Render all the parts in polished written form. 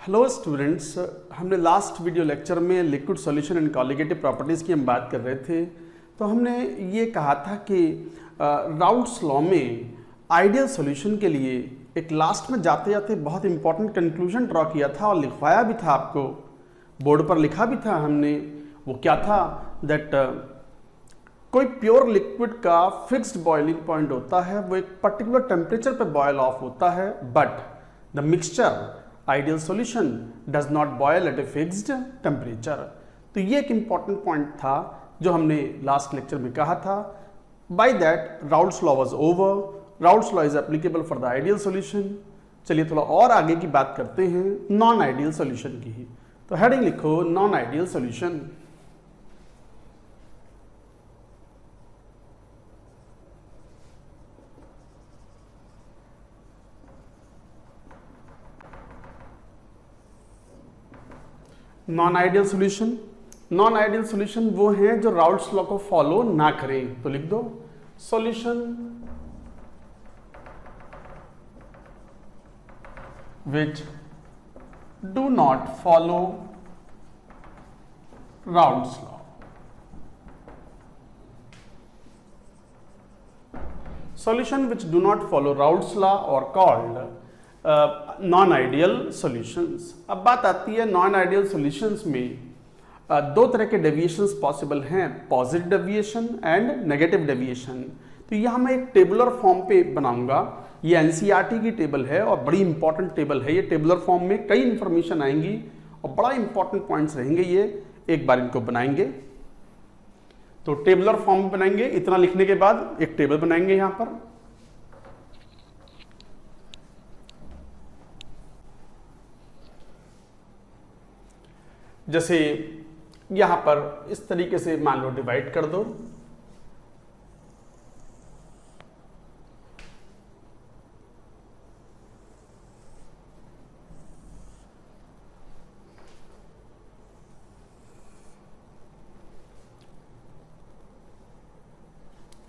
Hello students, हमने last video lecture में liquid solution and colligative properties की हम बात कर रहे थे। तो हमने ये कहा था कि राउल्ट्स लॉ में आइडियल सॉल्यूशन के लिए एक लास्ट में जाते जाते बहुत इंपॉर्टेंट कंक्लूजन ड्रॉ किया था और लिखवाया भी था, आपको बोर्ड पर लिखा भी था हमने। वो क्या था दैट कोई प्योर लिक्विड का फिक्स्ड बॉइलिंग पॉइंट होता है, वो एक पर्टिकुलर टेम्परेचर पे बॉयल ऑफ होता है, but the mixture ideal solution does not boil at a fixed temperature. तो ये एक इंपॉर्टेंट पॉइंट था जो हमने लास्ट लेक्चर में कहा था। By that Raoult's law was over. Raoult's law is applicable for the ideal solution. चलिए थोड़ा और आगे की बात करते हैं नॉन आइडियल सॉल्यूशन की। तो हेडिंग लिखो non ideal solution. Non ideal solution, non ideal solution वो हैं जो राउल्ट्स लॉ को फॉलो ना करें। तो लिख दो solution which do not follow Raoult's law. Solution which do not follow Raoult's law और कॉल्ड नॉन आइडियल सॉल्यूशंस। अब बात आती है नॉन आइडियल सॉल्यूशंस में दो तरह के डेविएशंस पॉसिबल हैं, positive deviation and negative deviation. तो यह मैं एक टेबुलर फॉर्म पे बनाऊंगा। ये एनसीईआरटी की टेबल है और बड़ी इंपॉर्टेंट टेबल है। ये टेबुलर फॉर्म में कई इंफॉर्मेशन आएंगी और बड़ा इंपॉर्टेंट पॉइंट्स रहेंगे। ये एक बार इनको बनाएंगे तो टेबुलर फॉर्म में बनाएंगे। इतना लिखने के बाद एक टेबल बनाएंगे यहां पर। जैसे यहां पर इस तरीके से मान लो डिवाइड कर दो।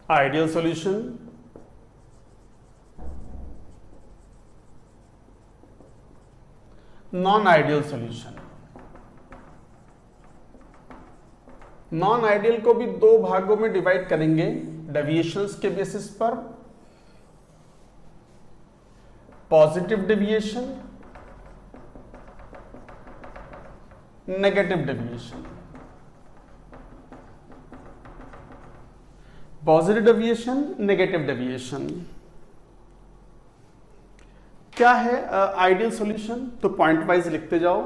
Ideal solution, non ideal solution. Non ideal को भी दो भागों में डिवाइड करेंगे डेविएशंस के बेसिस पर। Positive deviation, negative deviation. Positive deviation, negative deviation. क्या है आइडियल सॉल्यूशन? तो पॉइंट वाइज लिखते जाओ।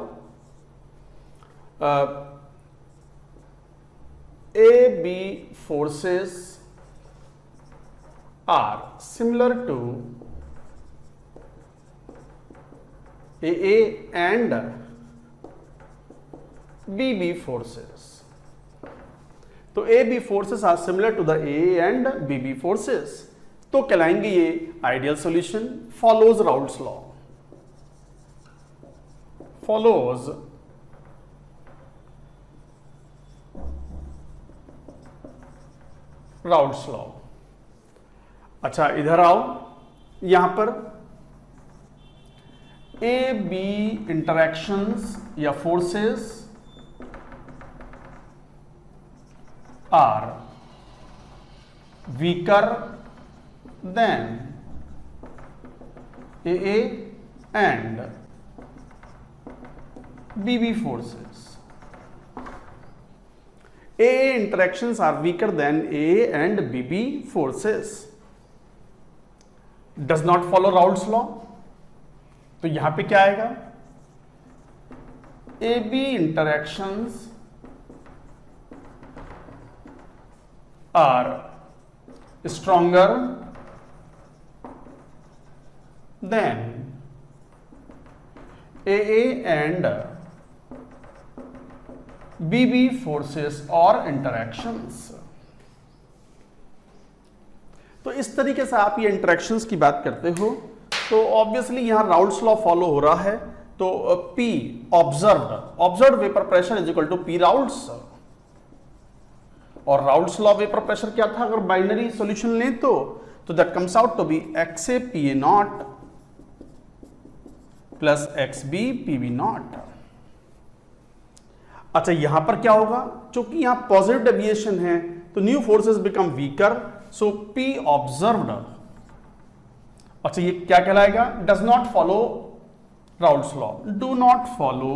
AB forces are similar to AA and BB forces. तो AB forces are similar to the AA and BB forces. तो कहलाएंगे ये ideal solution. Follows Raoult's law, follows Raoult's law. अच्छा इधर आओ, यहां पर ए बी इंटरैक्शंस या forces are weaker than A and B B forces. AA interactions are weaker than AA and BB forces. Does not follow Raoult's law. तो यहां पे क्या आएगा? AB interactions are stronger than AA and BB forces और interactions. तो इस तरीके से आप ये इंटरैक्शंस की बात करते हो तो ऑब्वियसली यहां राउल्ट्स लॉ फॉलो हो रहा है। तो P observed vapour pressure is equal to P Raoult's. और राउल्ट्स लॉ वेपर प्रेशर क्या था? अगर बाइनरी सॉल्यूशन लें तो that comes out to be XA PA not plus X B P B not. अच्छा यहां पर क्या होगा, क्योंकि यहां पॉजिटिव डेविएशन है तो न्यू फोर्सेस बिकम वीकर, सो पी ऑब्जर्व्ड, अच्छा ये क्या कहलाएगा, does not follow Raoult's law, do not follow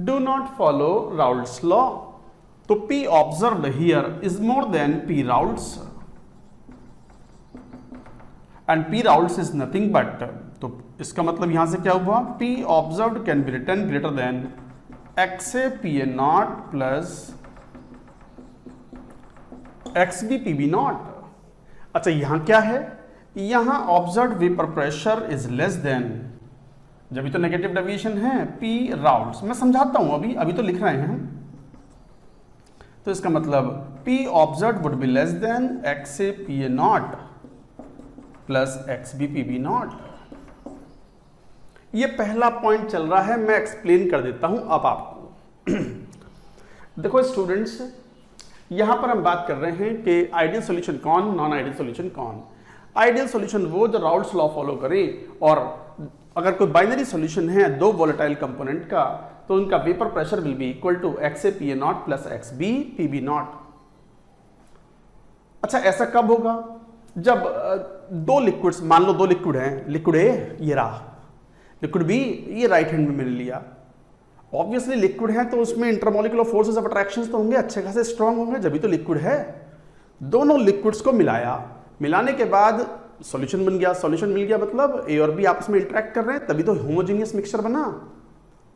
do not follow Raoult's law, तो P observed here is more than P Raoult's, and P Raoult's is nothing but, तो इसका मतलब यहां से क्या हुआ, P observed can be written greater than XA PA naught plus XB PB naught। अच्छा यहां क्या है, यहां observed vapour pressure is less then, जब भी तो नेगेटिव डेविएशन है P राउल्ट्स, मैं समझाता हूं, अभी तो लिख रहे हैं हम, तो इसका मतलब P observed would be less then XA PA not plus XB PB not. ये पहला पॉइंट चल रहा है, मैं एक्सप्लेन कर देता हूं अब आपको। देखो स्टूडेंट्स, यहां पर हम बात कर रहे हैं कि आइडियल सॉल्यूशन कौन, नॉन आइडियल सॉल्यूशन कौन। आइडियल सॉल्यूशन वो जो राउल्ट्स लॉ फॉलो करे, और अगर कोई बाइनरी सॉल्यूशन है दो वोलेटाइल कंपोनेंट का, तो उनका vapour pressure will be equal to XA PA not plus XB PB not. अच्छा ऐसा कब होगा, जब दो लिक्विड्स, मान लो दो लिक्विड हैं, लिक्विड ए ये रहा, लिक्विड बी ये राइट हैंड में मैंने लिया, ऑब्वियसली लिक्विड है तो उसमें इंटरमोलिकुलर फोर्सेस ऑफ अट्रैक्शन तो होंगे, अच्छे खासे स्ट्रांग होंगे, जब भी तो लिक्विड है। दोनों लिक्विड्स को मिलाया, मिलाने के बाद सॉल्यूशन बन गया, सॉल्यूशन मिल गया, मतलब ए और बी आपस में इंटरेक्ट कर रहे हैं, तभी तो होमोजेनियस मिक्सचर बना,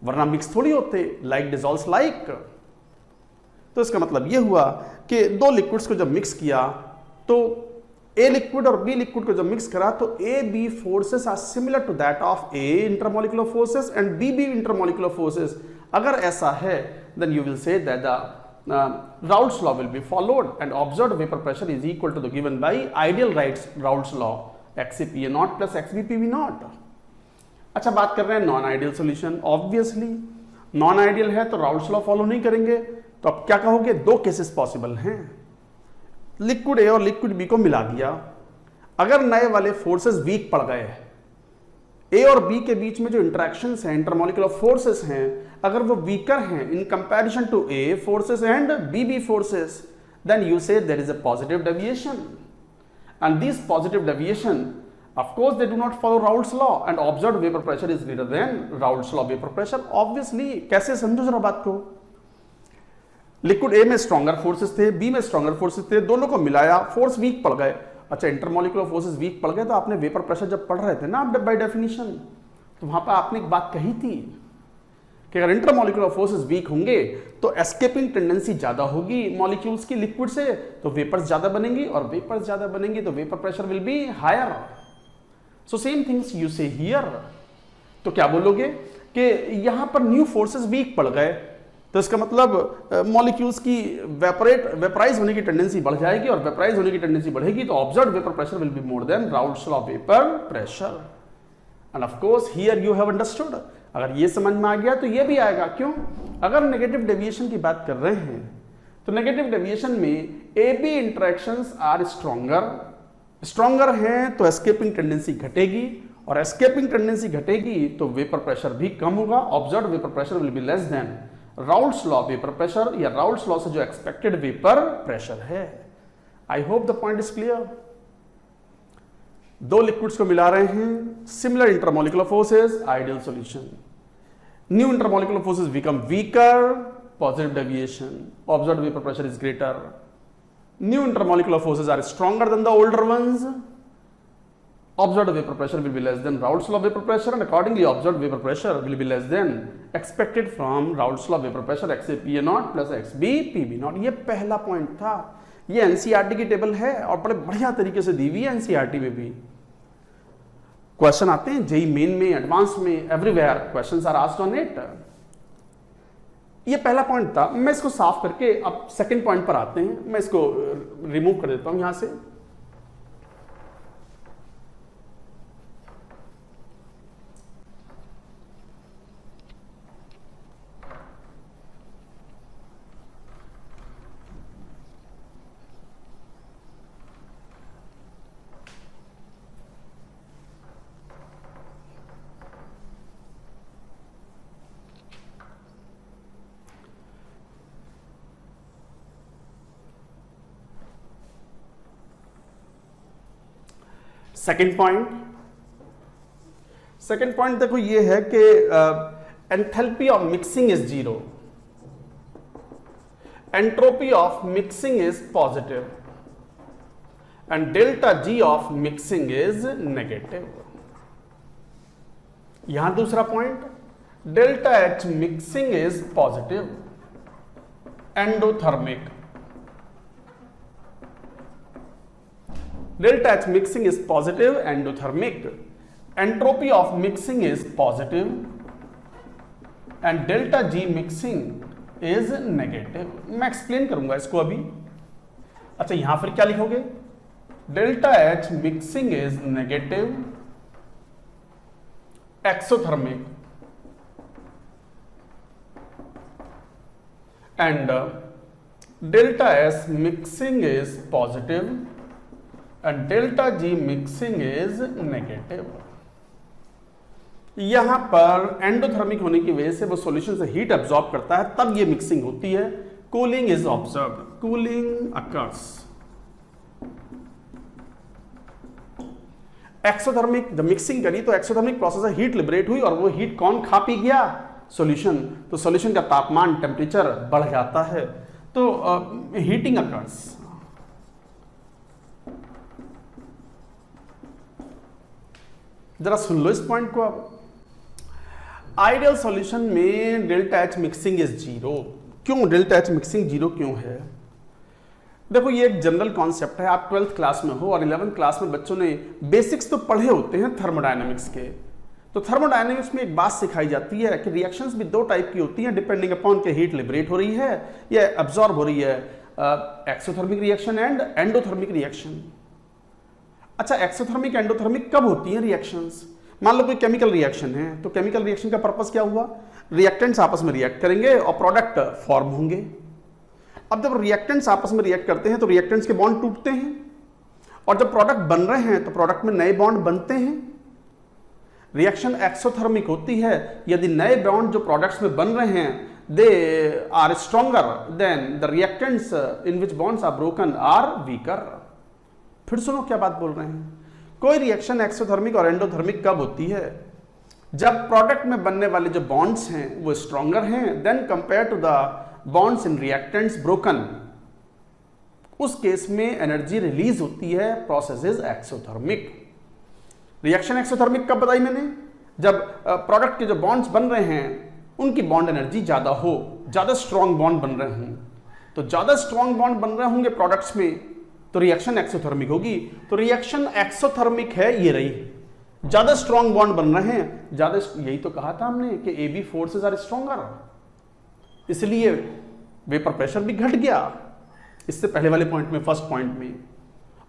वरना मिक्स थोड़ी होते, लाइक डिसॉल्व्स लाइक। तो इसका मतलब ये हुआ कि दो लिक्विड्स को जब मिक्स किया, तो ए लिक्विड और बी लिक्विड को जब मिक्स करा, तो A B forces are similar to that of A intermolecular forces and B B intermolecular forces. अगर ऐसा है, then you will say that the Raoult's law will be followed and observed vapor pressure is equal to the given by ideal Raoult's law XA PA naught plus XB PB naught। अच्छा बात कर रहे हैं non ideal solution, obviously non ideal है तो Raoult's law follow नहीं करेंगे, तो अब क्या कहोगे, दो केसेस पॉसिबल हैं, लिक्विड ए और लिक्विड बी को मिला दिया, अगर नए वाले फोर्सेस वीक पड़ गए, ए और बी के बीच में जो इंटरेक्शंस हैं, इंटरमोलिकुलर फोर्सेस हैं, अगर वो वीकर हैं in comparison to A forces and B B forces, then you say there is a positive deviation, and this positive deviation of course they do not follow Raoult's law, and observed vapour pressure is greater than Raoult's law vapour pressure. Obviously कैसे, समझो जरा बात को, liquid A में stronger forces थे, B में stronger forces थे, दोनों को मिलाया, फोर्स वीक पड़ गए। अच्छा इंटरमोलिकुलर फोर्सेस वीक पड़ गए, तो आपने वेपर प्रेशर जब पढ़ रहे थे ना बाय डेफिनेशन, तो वहां पर आपने एक बात कही थी कि अगर इंटरमोलिकुलर फोर्सेस वीक होंगे तो एस्केपिंग टेंडेंसी ज्यादा होगी मॉलिक्यूल्स की लिक्विड से, तो वेपर्स ज्यादा बनेंगी, और वेपर्स ज्यादा बनेंगी तो vapour pressure will be higher. So same things you say here. तो क्या बोलोगे कि यहां पर न्यू फोर्सेस वीक पड़ गए, तो इसका मतलब मॉलिक्यूल्स की वेपराइज होने की टेंडेंसी बढ़ जाएगी, और वेपराइज होने की टेंडेंसी बढ़ेगी तो observed vapour pressure will be more than Raoult's law vapour pressure. End of course here you have understood. अगर ये समझ में आ गया तो ये भी आएगा, क्यों, अगर नेगेटिव डेविएशन की बात कर रहे हैं तो नेगेटिव डेविएशन में A B interactions are stronger हैं तो एस्केपिंग टेंडेंसी घटेगी, और एस्केपिंग टेंडेंसी घटेगी तो वेपर प्रेशर भी कम होगा, observed vapour pressure will be less than Raoult's law vapour pressure, या राउल्ट्स लॉ से जो एक्सपेक्टेड वेपर प्रेशर है। I hope the point is clear. दो लिक्विड्स को मिला रहे हैं, similar intermolecular forces, ideal solution, new intermolecular forces become weaker, positive deviation, observed vapour pressure is greater, new intermolecular forces are stronger than the older ones, observed vapor pressure will be less than Raoult's law vapor pressure, and accordingly observed vapor pressure will be less than expected from Raoult's law vapor pressure XA PA naught plus XB PB naught। ये पहला point था, ये NCERT की table है और बड़े बढ़िया तरीके से दी हुई है, एनसीईआरटी में भी क्वेश्चन आते हैं, जेई मेन में, एडवांस में, everywhere questions are asked on it. ये पहला पॉइंट था, मैं इसको साफ करके अब सेकंड पॉइंट पर आते हैं, मैं इसको रिमूव कर देता हूं यहां से। सेकेंड पॉइंट देखो ये है कि enthalpy of mixing is zero, entropy of mixing is positive and delta G of mixing is negative. यहां दूसरा point, delta H mixing is positive, endothermic, delta H mixing is positive endothermic, entropy of mixing is positive and delta G mixing is negative. मैं explain करूंगा इसको अभी। अच्छा, यहां फिर क्या लिखोगे, delta H mixing is negative exothermic and delta S mixing is positive and delta G mixing is negative. यहां पर एंडोथर्मिक होने की वजह से वो सॉल्यूशन से हीट एब्जॉर्ब करता है, तब ये मिक्सिंग होती है। Cooling is observed, cooling occurs. Exothermic जब मिक्सिंग करी तो एक्सोथर्मिक प्रोसेस से हीट लिबरेट हुई और वो हीट कौन खा पी गया, सॉल्यूशन। तो सॉल्यूशन का तापमान टेम्परेचर बढ़ जाता है, तो हीटिंग अकर्स। जरा सुन लो इस पॉइंट को अब। आइडियल सॉल्यूशन में delta H mixing is zero. क्यों डेल्टा एच मिक्सिंग जीरो क्यों है? देखो ये एक जनरल कॉन्सेप्ट है। आप 12th क्लास में हो और 11th क्लास में बच्चों ने बेसिक्स तो पढ़े होते हैं थर्मोडायनेमिक्स के। तो थर्मोडायनेमिक्स में एक बात सिखाई जाती है कि रिएक्शंस भी दो टाइप की होती हैं डिपेंडिंग अपॉन के हीट लिबरेट हो रही है या एब्जॉर्ब हो रही है, exothermic reaction and endothermic reaction. अच्छा, एक्सोथर्मिक एंडोथर्मिक कब होती हैं रिएक्शंस? मान लो कोई केमिकल रिएक्शन है, तो केमिकल रिएक्शन का पर्पस क्या हुआ? रिएक्टेंट्स आपस में रिएक्ट करेंगे और प्रोडक्ट फॉर्म होंगे। अब जब रिएक्टेंट्स आपस में रिएक्ट करते हैं तो रिएक्टेंट्स के बॉन्ड टूटते हैं और जब प्रोडक्ट बन रहे हैं तो प्रोडक्ट में नए बॉन्ड बनते हैं। रिएक्शन एक्सोथर्मिक होती है यदि नए बॉन्ड जो प्रोडक्ट्स में बन रहे हैं they are stronger than the reactants in which bonds are broken are weaker. फिर सुनो क्या बात बोल रहे हैं। कोई रिएक्शन एक्सोथर्मिक और एंडोथर्मिक कब होती है? जब प्रोडक्ट में बनने वाले जो बॉन्ड्स हैं वो स्ट्रॉन्गर हैं than compare to the bonds in reactants broken. उस केस में एनर्जी रिलीज होती है, process is exothermic. Reaction exothermic कब बताई मैंने? जब प्रोडक्ट के जो बॉन्ड्स बन रहे हैं उनकी बॉन्ड एनर्जी ज्यादा हो, ज्यादा स्ट्रॉन्ग बॉन्ड बन रहे हों। तो ज्यादा स्ट्रॉन्ग बॉन्ड बन रहे होंगे प्रोडक्ट्स में तो रिएक्शन एक्सोथर्मिक होगी। तो रिएक्शन एक्सोथर्मिक है ये रही, ज्यादा स्ट्रॉन्ग बॉन्ड बन रहे हैं, ज्यादा। यही तो कहा था हमने कि AB फोर्सेस आर स्ट्रॉन्गर, इसलिए वेपर प्रेशर भी घट गया इससे पहले वाले पॉइंट में, फर्स्ट पॉइंट में।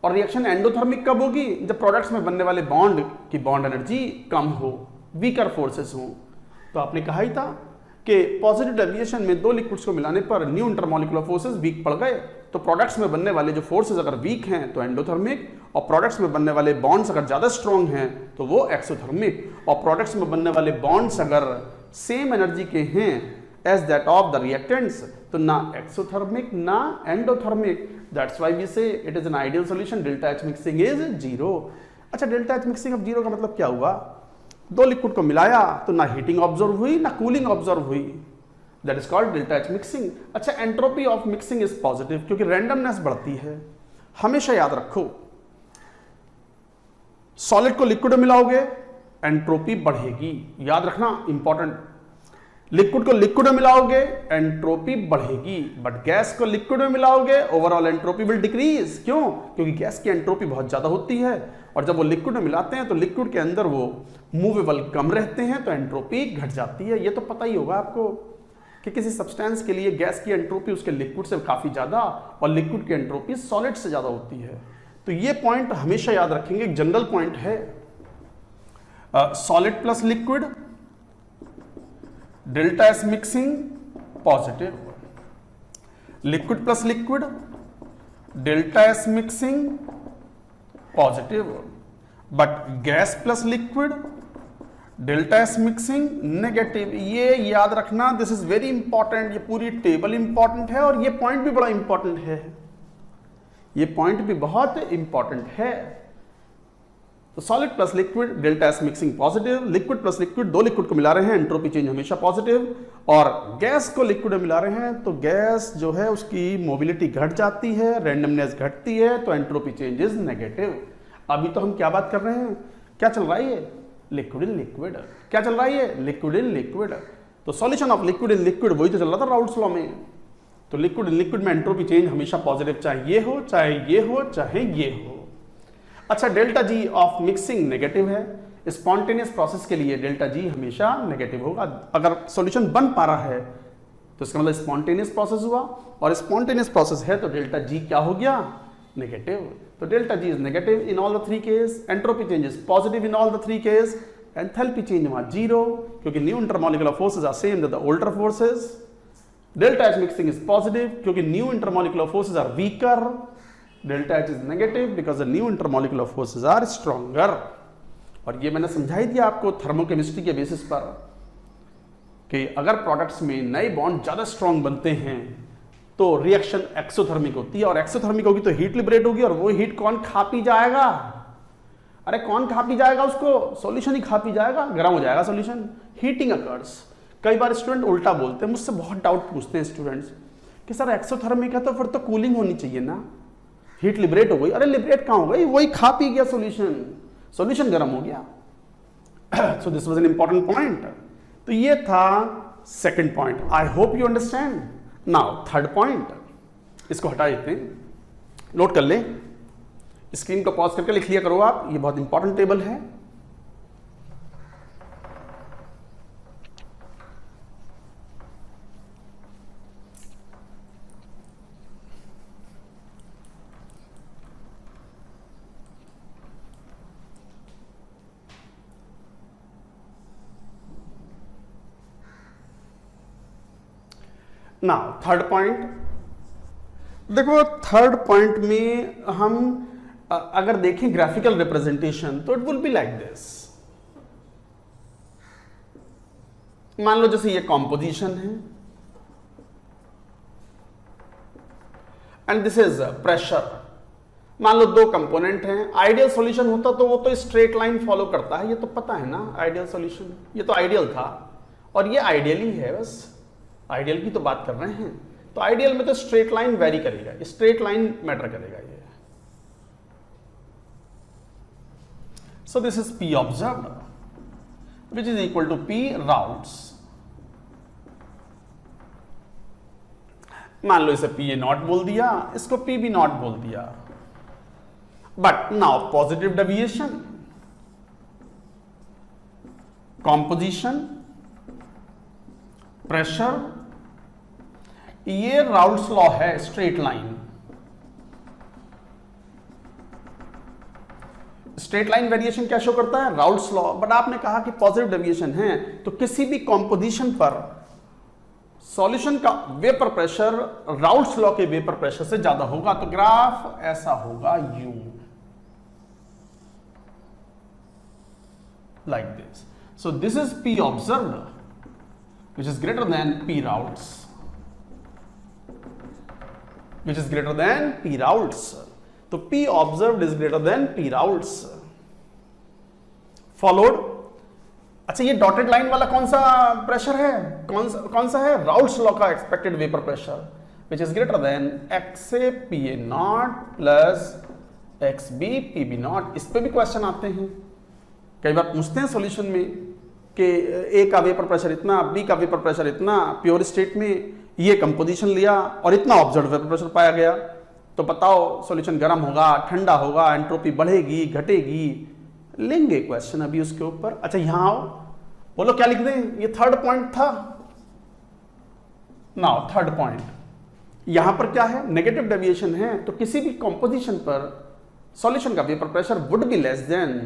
और रिएक्शन एंडोथर्मिक कब होगी? जब प्रोडक्ट्स में बनने वाले बॉन्ड की बॉन्ड एनर्जी कम हो, वीकर फोर्सेस हो। तो आपने कहा ही था कि पॉजिटिव डेविएशन में दो लिक्विड्स को मिलाने पर न्यू इंटरमॉलिक्यूलर फोर्सेस वीक पड़ गए। तो प्रोडक्ट्स में बनने वाले जो फोर्सेस अगर वीक हैं तो एंडोथर्मिक, और प्रोडक्ट्स में बनने वाले बॉन्ड्स अगर ज्यादा स्ट्रॉन्ग हैं तो वो एक्सोथर्मिक, और प्रोडक्ट्स में बनने वाले बॉन्ड्स अगर सेम एनर्जी के हैं as that of the reactants तो ना एक्सोथर्मिक ना endothermic. That's why we say it is an ideal solution, delta H mixing is zero. अच्छा, delta H mixing of zero का मतलब क्या हुआ? दो लिक्विड को मिलाया तो ना हीटिंग ऑब्जर्व हुई ना कूलिंग ऑब्जर्व हुई, that is called delta H mixing. अच्छा, entropy of mixing is positive क्योंकि रैंडमनेस बढ़ती है। हमेशा याद रखो, सॉलिड को लिक्विड में मिलाओगे एंट्रोपी बढ़ेगी, याद रखना इंपॉर्टेंट। लिक्विड को लिक्विड में मिलाओगे एंट्रोपी बढ़ेगी, बट गैस को लिक्विड में मिलाओगे ओवरऑल एंट्रोपी विल डिक्रीज। क्यों? क्योंकि गैस की एंट्रोपी बहुत ज्यादा होती है और जब वो लिक्विड में मिलाते हैं तो लिक्विड के अंदर वो मूवेबल कम रहते हैं तो एंट्रोपी घट जाती है। ये तो पता ही होगा आपको कि किसी सब्सटेंस के लिए गैस की एंट्रोपी उसके लिक्विड से काफी ज्यादा और लिक्विड की एंट्रोपी सॉलिड से ज्यादा होती है। तो ये पॉइंट हमेशा याद रखेंगे, एक जनरल पॉइंट है। Solid plus liquid, delta S mixing positive, liquid plus liquid, delta S mixing positive, but gas plus liquid, delta S mixing negative. ये याद रखना, दिस इज वेरी इंपॉर्टेंट। ये पूरी टेबल इंपॉर्टेंट है और ये पॉइंट भी बड़ा इंपॉर्टेंट है, ये पॉइंट भी बहुत इंपॉर्टेंट है। तो solid plus liquid delta S mixing positive, liquid plus liquid, दो लिक्विड को मिला रहे हैं, एंट्रोपी चेंज हमेशा पॉजिटिव, और गैस को लिक्विड में मिला रहे हैं तो गैस जो है उसकी मोबिलिटी घट जाती है, रैंडमनेस घटती है, तो एंट्रोपी चेंज इज नेगेटिव। अभी तो हम क्या बात कर रहे हैं, क्या चल रहा है ये, लिक्विड इन लिक्विड। क्या चल रहा है ये, लिक्विड इन लिक्विड। तो solution of liquid in liquid वही तो चल रहा था राउल्ट्स लॉ में। तो लिक्विड इन लिक्विड में एंट्रोपी चेंज हमेशा पॉजिटिव, चाहे ये हो चाहे ये हो चाहे ये हो। अच्छा, delta G of mixing negative है, स्पॉन्टेनियस प्रोसेस के लिए डेल्टा जी हमेशा नेगेटिव होगा। अगर सॉल्यूशन बन पा रहा है तो इसका मतलब स्पॉन्टेनियस प्रोसेस हुआ, और स्पॉन्टेनियस प्रोसेस है तो डेल्टा जी क्या हो गया, नेगेटिव। तो delta G is negative in all the three case, entropy change is positive in all the three case, enthalpy change हुआ जीरो क्योंकि new intermolecular forces are same that the older forces. Delta H mixing is positive क्योंकि new intermolecular forces are weaker. Delta H is negative because the new intermolecular forces are stronger. और ये मैंने समझा ही दिया आपको thermochemistry के basis पर कि अगर प्रोडक्ट्स में नए बॉन्ड ज्यादा स्ट्रॉन्ग बनते हैं तो रिएक्शन एक्सोथर्मिक होती है, और एक्सोथर्मिक होगी तो हीट लिबरेट होगी, और वो हीट कौन खा पी जाएगा, अरे कौन खा पी जाएगा उसको, सॉल्यूशन ही खा पी जाएगा, गर्म हो जाएगा सॉल्यूशन, हीटिंग अकर्स। कई बार स्टूडेंट उल्टा बोलते हैं, मुझसे बहुत डाउट पूछते हैं स्टूडेंट्स कि सर एक्सोथर्मिक है तो फिर तो कूलिंग होनी चाहिए ना, हीट लिबरेट हो गई। अरे लिबरेट कहां हो गई, वही खा पी गया सॉल्यूशन, सॉल्यूशन गर्म हो गया। So this was an important point. तो ये था second point. I hope you understand. Now third point, इसको हटा देते हैं, नोट कर ले, स्क्रीन को पॉज करके लिख लिया करो आप, ये बहुत इंपॉर्टेंट टेबल है। नाउ थर्ड पॉइंट देखो, थर्ड पॉइंट में हम अगर देखें ग्राफिकल रिप्रेजेंटेशन तो it will be like this. मान लो जैसे ये कॉम्पोजिशन है एंड दिस इज प्रेशर। मान लो दो कंपोनेंट हैं, आइडियल सॉल्यूशन होता तो वो तो स्ट्रेट लाइन फॉलो करता है, ये तो पता है ना आइडियल सॉल्यूशन, ये तो आइडियल था, और ये आइडियल ही है, बस आइडियल की तो बात कर रहे हैं। तो आइडियल में तो स्ट्रेट लाइन वेरी करेगा, स्ट्रेट लाइन मैटर करेगा ये। So this is P observed which is equal to P Raoult's. मान लो इसे P नॉट बोल दिया, इसको P भी नॉट बोल दिया, but now positive deviation, composition, pressure, ये राउल्ट्स लॉ है, straight line. Straight line variation क्या शो करता है, राउल्ट्स लॉ। बट आपने कहा कि पॉजिटिव डेविएशन है तो किसी भी कॉम्पोजिशन पर सॉल्यूशन का वेपर प्रेशर राउल्ट्स लॉ के वेपर प्रेशर से ज्यादा होगा, तो ग्राफ ऐसा होगा U, like this. So this is P observed which is greater then P Raoult's, which is greater than P Raoults. तो P observed is greater than P Raoults. Followed, अच्छा ये dotted line वाला कौन सा pressure है, कौन सा है, राउल्ट्स लॉ का expected vapour pressure which is greater than XA PA not plus XB PB not. इस पे भी क्वेश्चन आते हैं, कई बार पूछते हैं सॉल्यूशन में कि A का वेपर प्रेशर इतना, B का वेपर प्रेशर इतना, प्योर स्टेट में ये कंपोजिशन लिया और इतना ऑब्जर्व वेपर प्रेशर पाया गया, तो बताओ सॉल्यूशन गर्म होगा, ठंडा होगा, एंट्रोपी बढ़ेगी घटेगी, लेंगे क्वेश्चन अभी उसके ऊपर। अच्छा यहां आओ, बोलो क्या लिख दें, ये थर्ड पॉइंट था। नाउ थर्ड पॉइंट, यहां पर क्या है, नेगेटिव डेविएशन है, तो किसी भी कंपोजिशन पर सॉल्यूशन का vapour pressure would be less then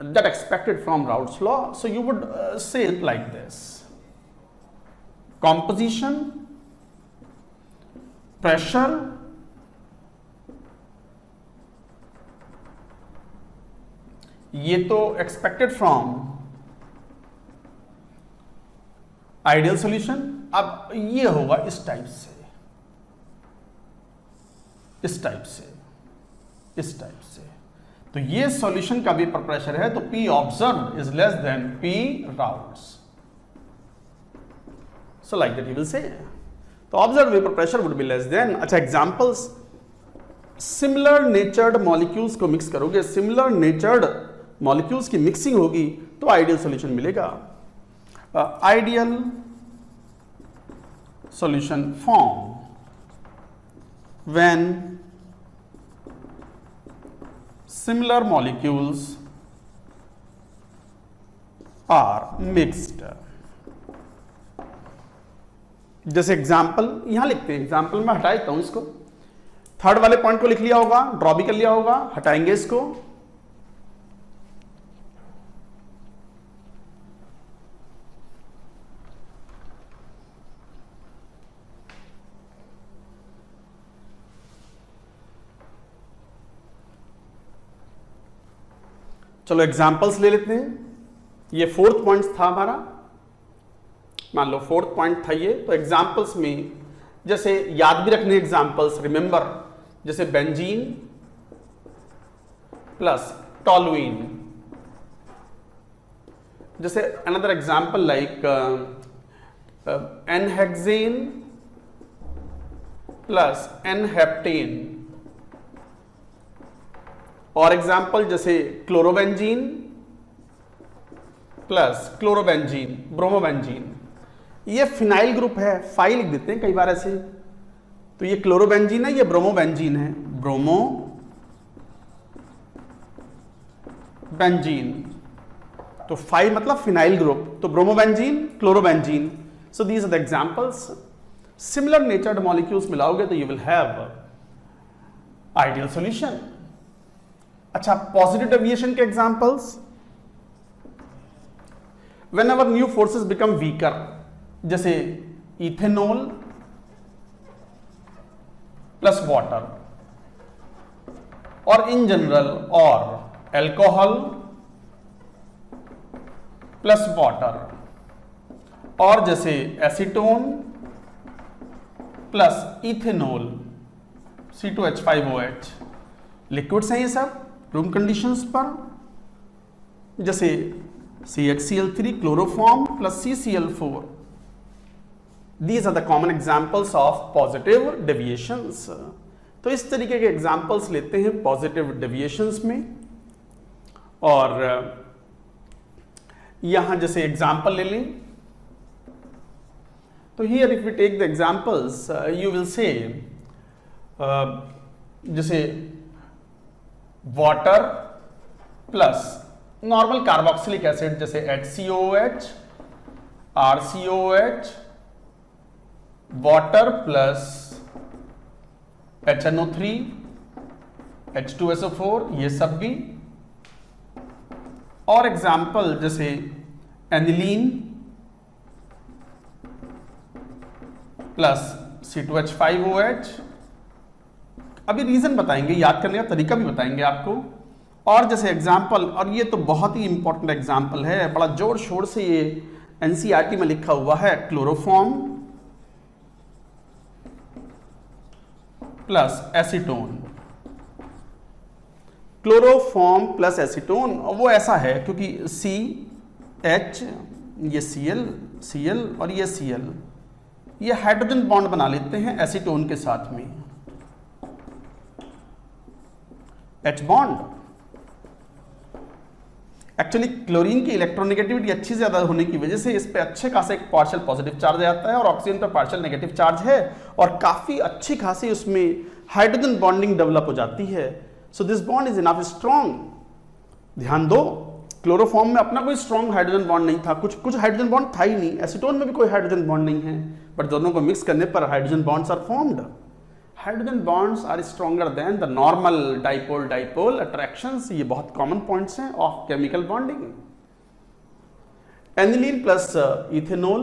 that expected from Raoult's law. So you would say it like this, composition, pressure, ये तो एक्सपेक्टेड फ्रॉम आइडियल सॉल्यूशन। अब ये होगा इस टाइप से, इस टाइप से, इस टाइप से। तो ये सॉल्यूशन का वेपर प्रेशर है, तो P observe is less than P Raoult's. So like that you will say, तो observe vapour pressure would be less than. अच्छा एग्जांपल्स, सिमिलर नेचर्ड मॉलिक्यूल्स को मिक्स करोगे, सिमिलर नेचर्ड मॉलिक्यूल्स की mixing होगी तो ideal solution मिलेगा। Ideal solution form when similar molecules are mixed। जैसे example यहां लिखते हैं, एग्जाम्पल में हटा देता हूं इसको, थर्ड वाले पॉइंट को लिख लिया होगा, ड्रॉ भी कर लिया होगा, हटाएंगे इसको। चलो एग्जाम्पल्स ले लेते हैं। ये फोर्थ पॉइंट था हमारा, मान लो फोर्थ पॉइंट था ये। तो एग्जाम्पल्स में जैसे याद भी रखने एग्जाम्पल्स, रिमेंबर, जैसे बेंजीन प्लस टॉलुइन, जैसे another example like n hexane plus n heptane, और एग्जाम्पल जैसे क्लोरोबेंजीन प्लस क्लोरोबेंजीन, ब्रोमोबेंजीन। ये फिनाइल ग्रुप है, फाइल लिख देते हैं कई बार ऐसे। तो ये क्लोरोबेंजीन है, ये ब्रोमोबेंजीन है, ब्रोमोबेंजीन। तो फाइल मतलब फिनाइल ग्रुप, तो bromobenzene, chlorobenzene. So these are the examples. Similar natured molecules मिलाओगे तो you will have ideal solution. अच्छा पॉजिटिव डेविएशन के examples, whenever new forces become weaker, जैसे इथेनॉल प्लस वाटर, और इन जनरल, और alcohol plus water, और जैसे acetone plus ethanol, C2H5OH। Liquids हैं ये सब रूम कंडीशंस पर, जैसे CHCl3 chloroform plus CCl4। These are the common examples of positive deviations. तो इस तरीके के एग्जाम्पल्स लेते हैं पॉजिटिव डेविएशंस में। और यहां जैसे एग्जाम्पल ले लें, तो here if we take the examples you will say, जैसे water plus normal carboxylic acid, जैसे HCOH, RCOH, water plus HNO3, H2SO4, ये सब भी। और एग्जाम्पल जैसे एनिलीन प्लस C2H5OH। अभी रीजन बताएंगे, याद करने का तरीका भी बताएंगे आपको। और जैसे एग्जाम्पल, और ये तो बहुत ही इंपॉर्टेंट एग्जाम्पल है, बड़ा जोर शोर से ये NCERT में लिखा हुआ है, chloroform plus acetone. Chloroform plus acetone, वो ऐसा है क्योंकि CH, ये Cl और ये Cl, ये हाइड्रोजन बॉन्ड बना लेते हैं एसीटोन के साथ में, H बॉन्ड। एक्चुअली क्लोरीन की इलेक्ट्रोनेगेटिविटी अच्छी से ज्यादा होने की वजह से इस पे अच्छे खासे एक पार्शियल पॉजिटिव चार्ज आता है और ऑक्सीजन पर पार्शियल नेगेटिव चार्ज है, और काफी अच्छी खासी उसमें हाइड्रोजन बॉन्डिंग डेवलप हो जाती है। So this bond is enough strong. ध्यान दो, क्लोरोफॉर्म में अपना कोई स्ट्रॉन्ग हाइड्रोजन बॉन्ड नहीं था, कुछ हाइड्रोजन बॉन्ड था ही नहीं, एसीटोन में भी कोई हाइड्रोजन बॉन्ड नहीं है, बट दोनों को मिक्स करने पर hydrogen bonds are formed. Hydrogen bonds are stronger than the normal dipole attractions. ये बहुत कॉमन पॉइंट्स हैं of chemical bonding. Aniline plus ethanol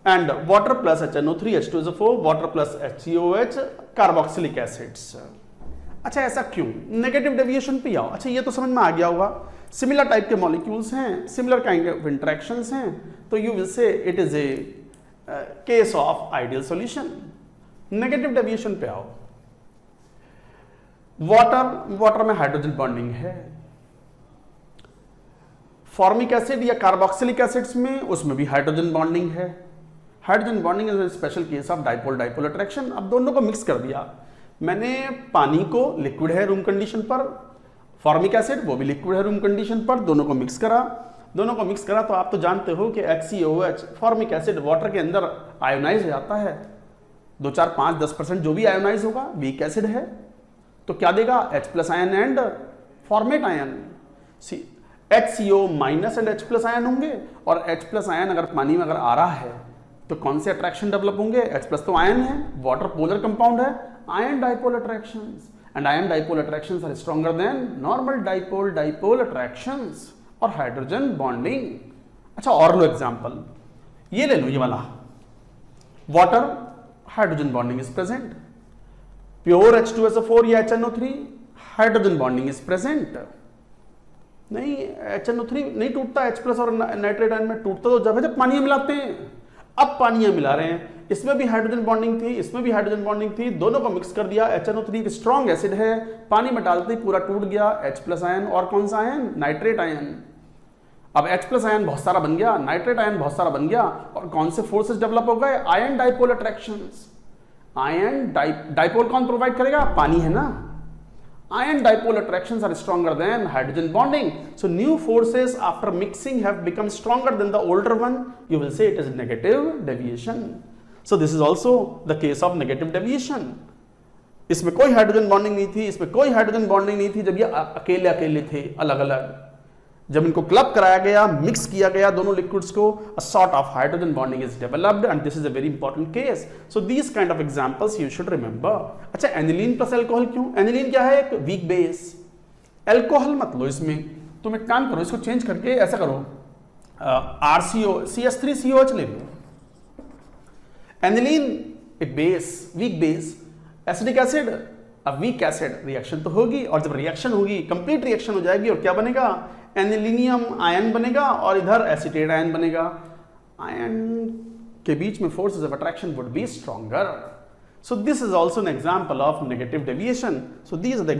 and water plus HNO3, H2SO4, water plus HCOH, carboxylic acids. अच्छा ऐसा क्यों? Negative deviation पे आओ। अच्छा ये तो समझ में आ गया होगा, सिमिलर टाइप के मॉलिक्यूल्स हैं, सिमिलर काइंड ऑफ इंटरेक्शंस हैं, तो यू विल से it is a case of ideal solution. Negative deviation पे आओ। वाटर में हाइड्रोजन बॉन्डिंग है, फॉर्मिक एसिड या कार्बोक्सिलिक एसिड्स में उसमें भी हाइड्रोजन बॉन्डिंग है। Hydrogen bonding is special case of dipole dipole attraction. अब दोनों को मिक्स कर दिया मैंने, पानी को लिक्विड है रूम कंडीशन पर, फॉर्मिक एसिड वो भी लिक्विड है रूम कंडीशन पर, दोनों को मिक्स करा तो आप तो जानते हो कि HCOH फॉर्मिक एसिड वाटर के अंदर आयोनाइज हो जाता है, 2, 4, 5, 10% जो भी आयोनाइज होगा वीक एसिड है, तो क्या देगा H+ ion and format ion. HCO- and H+ ion होंगे, और H+ आयन अगर पानी में अगर आ रहा है तो कौन से अट्रैक्शन डेवलप होंगे? H+ तो आयन है, वाटर पोलर कंपाउंड है, ion dipole attractions, and ion dipole attractions are stronger than normal dipole dipole attractions और हाइड्रोजन बॉन्डिंग। अच्छा और लो एग्जांपल, ये ले लो, ये वाला water hydrogen bonding is present, pure H2SO4 या HNO3 hydrogen bonding is present. नहीं, HNO3 नहीं टूटता H+ और नाइट्रेट आयन में, टूटता तो जब पानी मिलाते हैं। अब पानी मिला रहे हैं, इसमें भी हाइड्रोजन बॉन्डिंग थी, इसमें भी हाइड्रोजन बॉन्डिंग थी, दोनों को मिक्स कर दिया। HNO3 एक स्ट्रॉन्ग एसिड है, पानी में डालते ही पूरा टूट गया। H+ आयन और कौन सा आयन? Nitrate ion. अब H+ आयन बहुत सारा बन गया, नाइट्रेट आयन बहुत सारा बन गया, और कौन से फोर्सेस डेवलप हो गए? Ion dipole attractions. Ion dipole कौन प्रोवाइड करेगा? पानी है ना। Ion dipole attractions are stronger than hydrogen bonding. So new forces after mixing have become stronger than the older one. You will say it is negative deviation. So this is also the case of negative deviation. इसमें कोई hydrogen bonding नहीं थी, इसमें कोई hydrogen bonding नहीं थी जब ये अकेले अकेले थे, अलग अलग। जब इनको क्लब कराया गया, मिक्स किया गया दोनों लिक्विड्स को, a sort of hydrogen bonding is developed, and this is a very important case. So these kind of examples you should remember. अच्छा, एनिलीन प्लस अल्कोहल क्यों? एनिलीन क्या है? एक वीक बेस। अल्कोहल मत लो इसमें, तुम एक काम करो, इसको चेंज करके ऐसा करो, RCO CH3COH ले लो। एनिलीन एक base, weak base, acidic acid अब वीक एसिड, रिएक्शन तो होगी, और जब रिएक्शन होगी कंप्लीट रिएक्शन हो जाएगी, और क्या बनेगा? एनिलीनियम आयन बनेगा, और इधर एसिटेट आयन बनेगा। आयन के बीच में forces of attraction would be stronger. So this is also an example of negative deviation. So these are the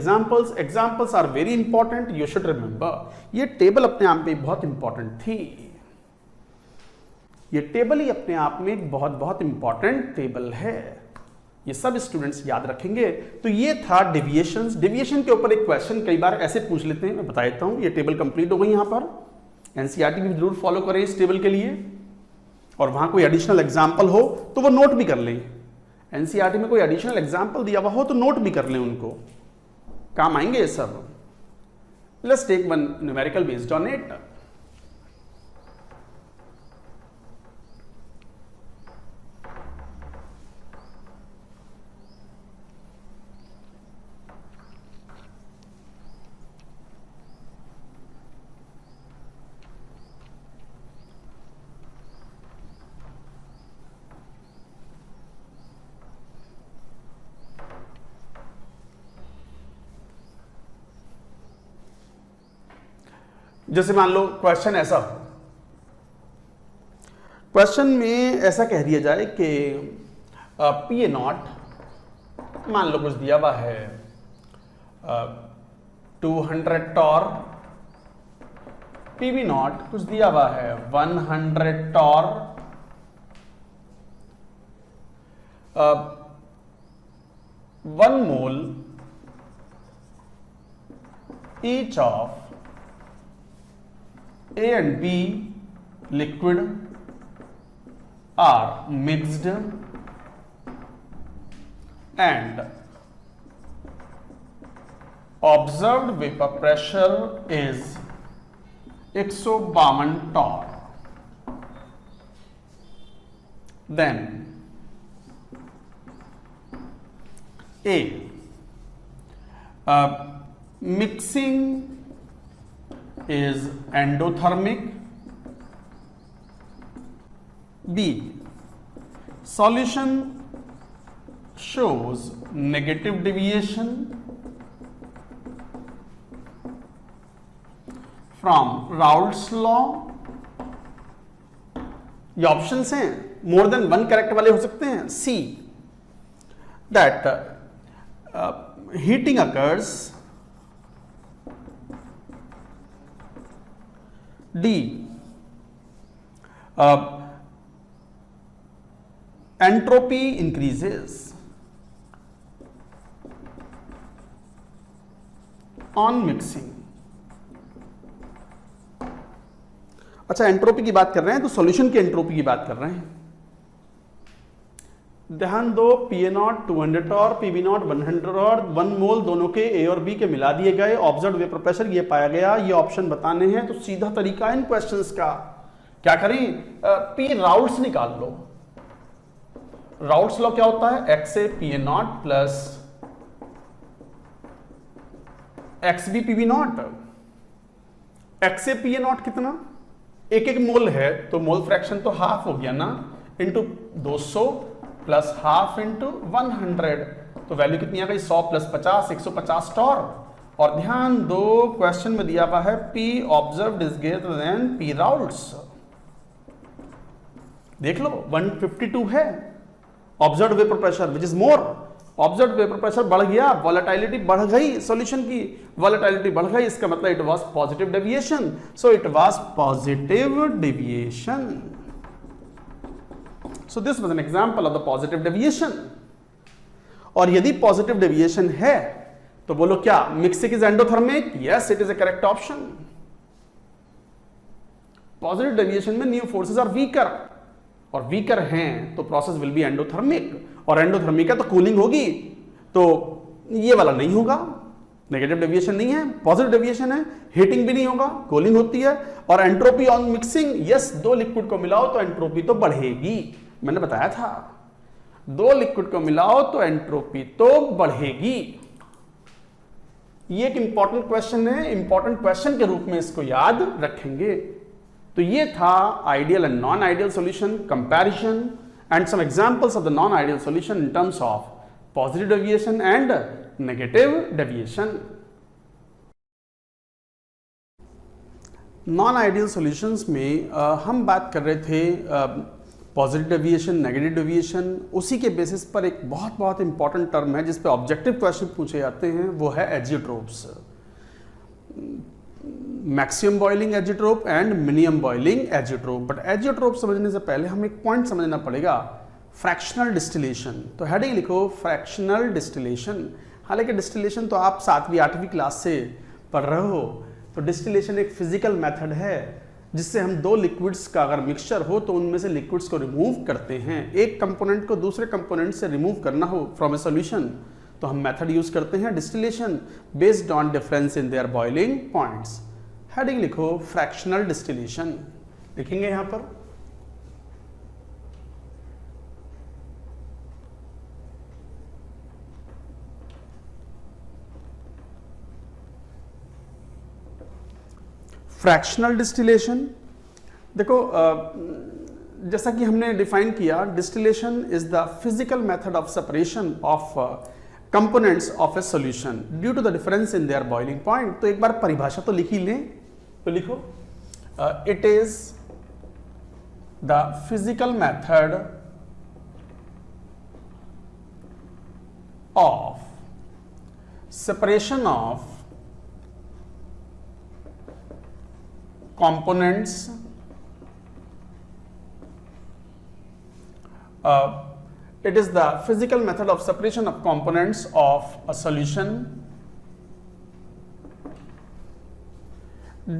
examples are very important, you should remember. ये table अपने आप में बहुत इंपॉर्टेंट थी, ये टेबल ही अपने आप में एक बहुत बहुत इंपॉर्टेंट टेबल है, ये सब स्टूडेंट्स याद रखेंगे। तो ये था डेविएशंस। डेविएशन के ऊपर एक क्वेश्चन कई बार ऐसे पूछ लेते हैं, मैं बता देता हूं। ये टेबल कंप्लीट हो गई यहां पर, एनसीईआरटी भी जरूर फॉलो करें इस टेबल के लिए, और वहां कोई एडिशनल एग्जाम्पल हो तो वो नोट भी कर लें। एनसीईआरटी में कोई एडिशनल एग्जाम्पल दिया हुआ हो तो नोट भी कर लें, उनको काम आएंगे ये सब। Let's take one numerical based on it. जैसे मान लो क्वेश्चन ऐसा हो, क्वेश्चन में ऐसा कह दिया जाए कि PA0 मान लो कुछ दिया हुआ है 200 टॉर, PB0 कुछ दिया हुआ है 100 torr, 1 mole each of A and B liquid are mixed and observed vapor pressure is 152 torr. Then A, mixing is endothermic. B, solution shows negative deviation from Raoult's law. ये options हैं, more than one character वाले हो सकते हैं। C, that heating occurs D entropy increases on mixing. अच्छा, entropy की बात कर रहे हैं तो सॉल्यूशन की एंट्रोपी की बात कर रहे हैं। ध्यान दो, PA0 200 और PB0 100 और 1 मोल दोनों के A और B के मिला दिए गए, ऑब्जर्व्ड वेपर प्रेशर ये पाया गया, ये ऑप्शन बताने हैं। तो सीधा तरीका इन क्वेश्चंस का क्या करें, P राउल्ट्स निकाल लो। राउल्ट्स लॉ क्या होता है, XA PA0 plus XB PB0। XA PA0 कितना, एक एक मोल है तो मोल फ्रैक्शन तो हाफ हो गया ना, इंटू 200 प्लस हाफ इंटू 100, तो वैल्यू कितनी आ गई 100 प्लस 50 150 टॉर। और ध्यान दो क्वेश्चन में दिया हुआ है P observed is greater then P Raoult's. देख लो 152 है observed vapour pressure which is more. Observed vapour pressure बढ़ गया, वॉलेटिलिटी बढ़ गई, सॉल्यूशन की वॉलेटिलिटी बढ़ गई, इसका मतलब it was positive deviation. So it was positive deviation. So this was an example of the positive deviation। और यदि पॉजिटिव डेविएशन है तो बोलो क्या mixing is endothermic, yes it is a correct option. Positive deviation में new forces are weaker, और weaker हैं तो प्रोसेस विल बी एंडोथर्मिक, और एंडोथर्मिक है तो कूलिंग होगी, तो ये वाला नहीं होगा, नेगेटिव डेविएशन नहीं है, पॉजिटिव डेविएशन है, हीटिंग भी नहीं होगा, कूलिंग होती है। और एंट्रोपी ऑन मिक्सिंग, यस दो लिक्विड को मिलाओ तो एंट्रोपी तो बढ़ेगी, मैंने बताया था दो लिक्विड को मिलाओ तो एंट्रोपी तो बढ़ेगी। ये एक इंपॉर्टेंट क्वेश्चन है, इंपॉर्टेंट क्वेश्चन के रूप में इसको याद रखेंगे। तो ये था ideal and non ideal solution comparison and some examples of the non ideal solution in terms of positive deviation and negative deviation. Non ideal solutions में हम बात कर रहे थे पॉजिटिव डेविएशन, नेगेटिव डेविएशन। उसी के बेसिस पर एक बहुत इंपॉर्टेंट टर्म है जिस पे ऑब्जेक्टिव क्वेश्चन पूछे जाते हैं, वो है azeotropes. Maximum boiling azeotrope and minimum boiling azeotrope. But azeotrope समझने से पहले हमें एक पॉइंट समझना पड़ेगा, फ्रैक्शनल डिस्टिलेशन। तो हेडिंग लिखो फ्रैक्शनल डिस्टिलेशन। हालांकि डिस्टिलेशन तो आप 7वीं 8वीं क्लास से पढ़ रहे हो, तो डिस्टिलेशन एक फिजिकल मेथड है जिससे हम दो लिक्विड्स का अगर मिक्सचर हो तो उनमें से लिक्विड्स को रिमूव करते हैं। एक कंपोनेंट को दूसरे कंपोनेंट से रिमूव करना हो फ्रॉम ए सॉल्यूशन तो हम मेथड यूज करते हैं distillation based on difference in their boiling points. Heading लिखो फ्रैक्शनल डिस्टिलेशन, लिखेंगे यहां पर। फ्रैक्शनल डिस्टिलेशन, देखो जैसा कि हमने डिफाइन किया, distillation is the physical method of separation of components of a solution due to the difference in their boiling point. तो एक बार परिभाषा तो लिख ही लें, तो लिखो it is the physical method of separation of components it is the physical method of separation of components of a solution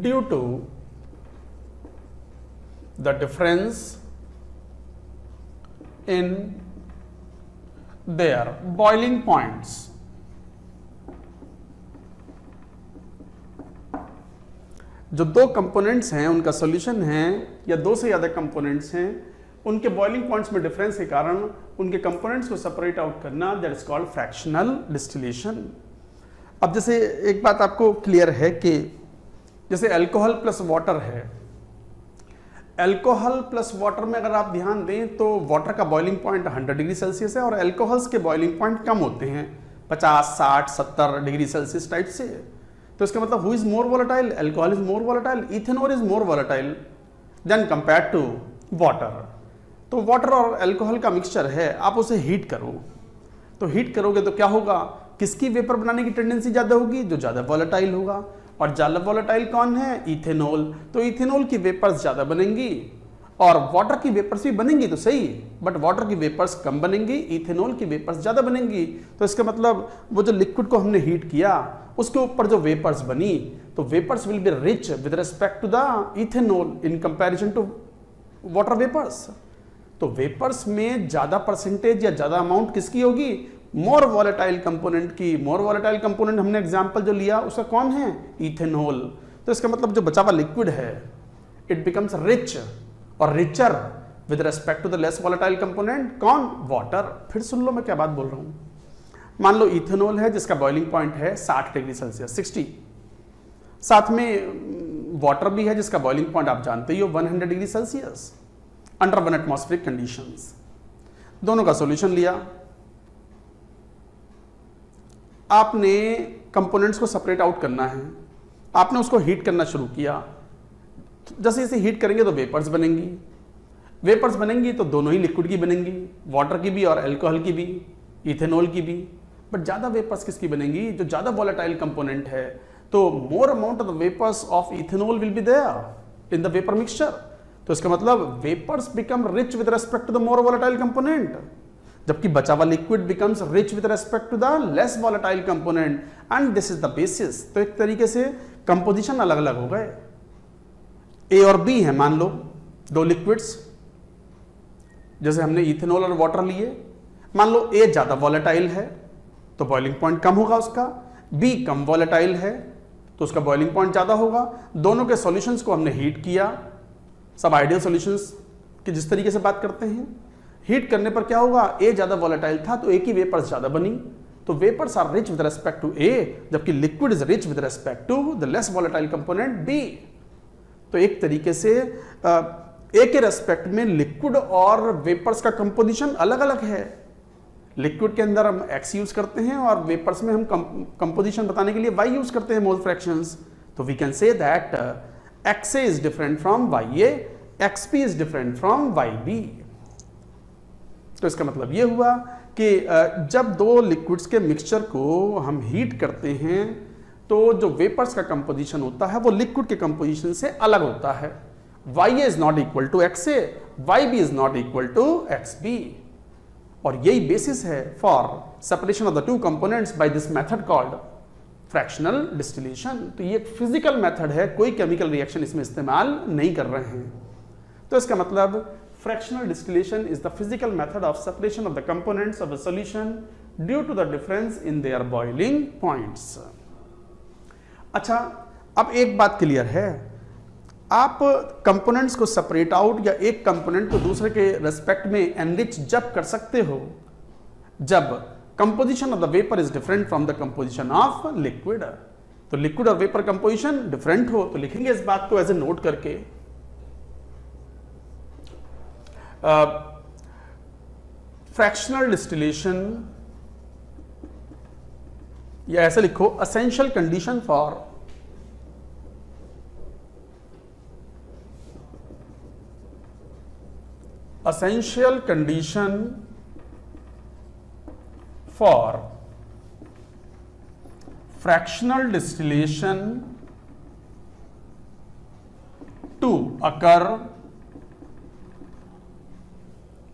due to the difference in their boiling points। जो दो कंपोनेंट्स हैं उनका सॉल्यूशन है या दो से ज़्यादा components हैं, उनके बॉइलिंग पॉइंट्स में डिफरेंस के कारण उनके कंपोनेंट्स को सेपरेट आउट करना, that is called fractional distillation. अब जैसे एक बात आपको क्लियर है कि जैसे अल्कोहल प्लस वाटर है, अल्कोहल प्लस वाटर में अगर आप ध्यान दें तो वाटर का बॉइलिंग पॉइंट 100 डिग्री सेल्सियस है और अल्कोहल्स के बॉइलिंग पॉइंट कम होते हैं 50, 60, 70 डिग्री सेल्सियस टाइप से। तो इसका मतलब who is more volatile, alcohol is more volatile, ethanol is more volatile than compare to water. तो वाटर और अल्कोहल का मिक्सचर है, आप उसे हीट करो, तो हीट करोगे तो क्या होगा, किसकी वेपर बनाने की टेंडेंसी ज़्यादा होगी, जो ज़्यादा वोलेटाइल होगा। और ज्यादा वॉलेटाइल कौन है? इथेनॉल। तो इथेनॉल की वेपर्स ज्यादा बनेंगी और वाटर की वेपर्स भी बनेंगी तो सही, बट वाटर की वेपर्स कम बनेंगी, इथेनॉल की वेपर्स ज्यादा बनेंगी। तो इसका मतलब वो जो लिक्विड को हमने हीट किया उसके ऊपर जो वेपर्स बनी, तो vapours will be rich with respect to the ethanol in comparison to water vapours. तो वेपर्स में ज्यादा परसेंटेज या ज्यादा अमाउंट किसकी होगी? मोर वॉलेटाइल कंपोनेंट की। मोर वॉलेटाइल कंपोनेंट हमने एग्जांपल जो लिया उसका कौन है? इथेनॉल। तो इसका मतलब जो बचा हुआ लिक्विड है इट बिकम्स रिच और richer with respect to the less volatile component, कौन? वाटर। फिर सुन लो मैं क्या बात बोल रहा हूं। मान लो इथेनॉल है जिसका बॉइलिंग पॉइंट है 60 डिग्री सेल्सियस 60, साथ में वाटर भी है जिसका बॉइलिंग पॉइंट आप जानते ही हो 100 degree Celsius under 1 atmospheric conditions. दोनों का सॉल्यूशन लिया, आपने कंपोनेंट्स को सेपरेट आउट करना है, आपने उसको हीट करना शुरू किया। जैसे इसे हीट करेंगे तो वेपर्स बनेंगी, वेपर्स बनेंगी तो दोनों ही लिक्विड की बनेंगी, वाटर की भी और अल्कोहल की भी, इथेनॉल की भी। बट ज्यादा वेपर्स किसकी बनेंगी? जो ज्यादा वॉलेटाइल कंपोनेंट है। तो more amount of the vapours of ethanol will be there in the vapour mixture. तो इसका मतलब vapours become rich with respect to the more volatile component, जबकि बचा हुआ liquid becomes rich with respect to the less volatile component and this is the basis. तो एक तरीके से कंपोजिशन अलग अलग हो गए। ए और बी है, मान लो दो लिक्विड्स, जैसे हमने इथेनॉल और वाटर लिए। मान लो ए ज्यादा वॉलेटाइल है तो बॉइलिंग पॉइंट कम होगा उसका, बी कम वॉलेटाइल है तो उसका बॉइलिंग पॉइंट ज्यादा होगा। दोनों के सॉल्यूशंस को हमने हीट किया, सब आइडियल सॉल्यूशंस की जिस तरीके से बात करते हैं। हीट करने पर क्या होगा? ए ज्यादा वॉलेटाइल था तो ए की वेपर्स ज्यादा बनी, तो vapours are rich with respect to A, जबकि liquid is rich with respect to the less volatile component B. तो एक तरीके से ए के रेस्पेक्ट में लिक्विड और वेपर्स का कंपोजिशन अलग अलग है। लिक्विड के अंदर हम एक्स यूज करते हैं और वेपर्स में हम कंपोजिशन बताने के लिए वाई यूज करते हैं, मोल फ्रैक्शंस। तो we can say that X A is different from Y A, X P is different from Y B. तो इसका मतलब यह हुआ कि जब दो लिक्विड्स के मिक्सचर को हम हीट करते हैं तो जो वेपर्स का कंपोजिशन होता है वो लिक्विड के कंपोजिशन से अलग होता है। Y A is not equal to x A, Y B is not equal to x B. और यही बेसिस है for separation of the two components by this method called fractional distillation. तो ये एक फिजिकल मेथड है, कोई chemical reaction इसमें इस्तेमाल नहीं कर रहे हैं। तो इसका मतलब fractional distillation is the physical method of separation of the components of a solution due to the difference in their boiling points. अच्छा, अब एक बात क्लियर है, आप कंपोनेंट्स को सेपरेट आउट या एक कंपोनेंट को दूसरे के रेस्पेक्ट में एनरिच जब कर सकते हो जब composition of the vapour is different from the composition of liquid. तो लिक्विड और वेपर कंपोजिशन डिफरेंट हो तो लिखेंगे इस बात को एज ए नोट करके। फ्रैक्शनल डिस्टिलेशन, या ऐसे लिखो essential condition for essential condition for fractional distillation to occur.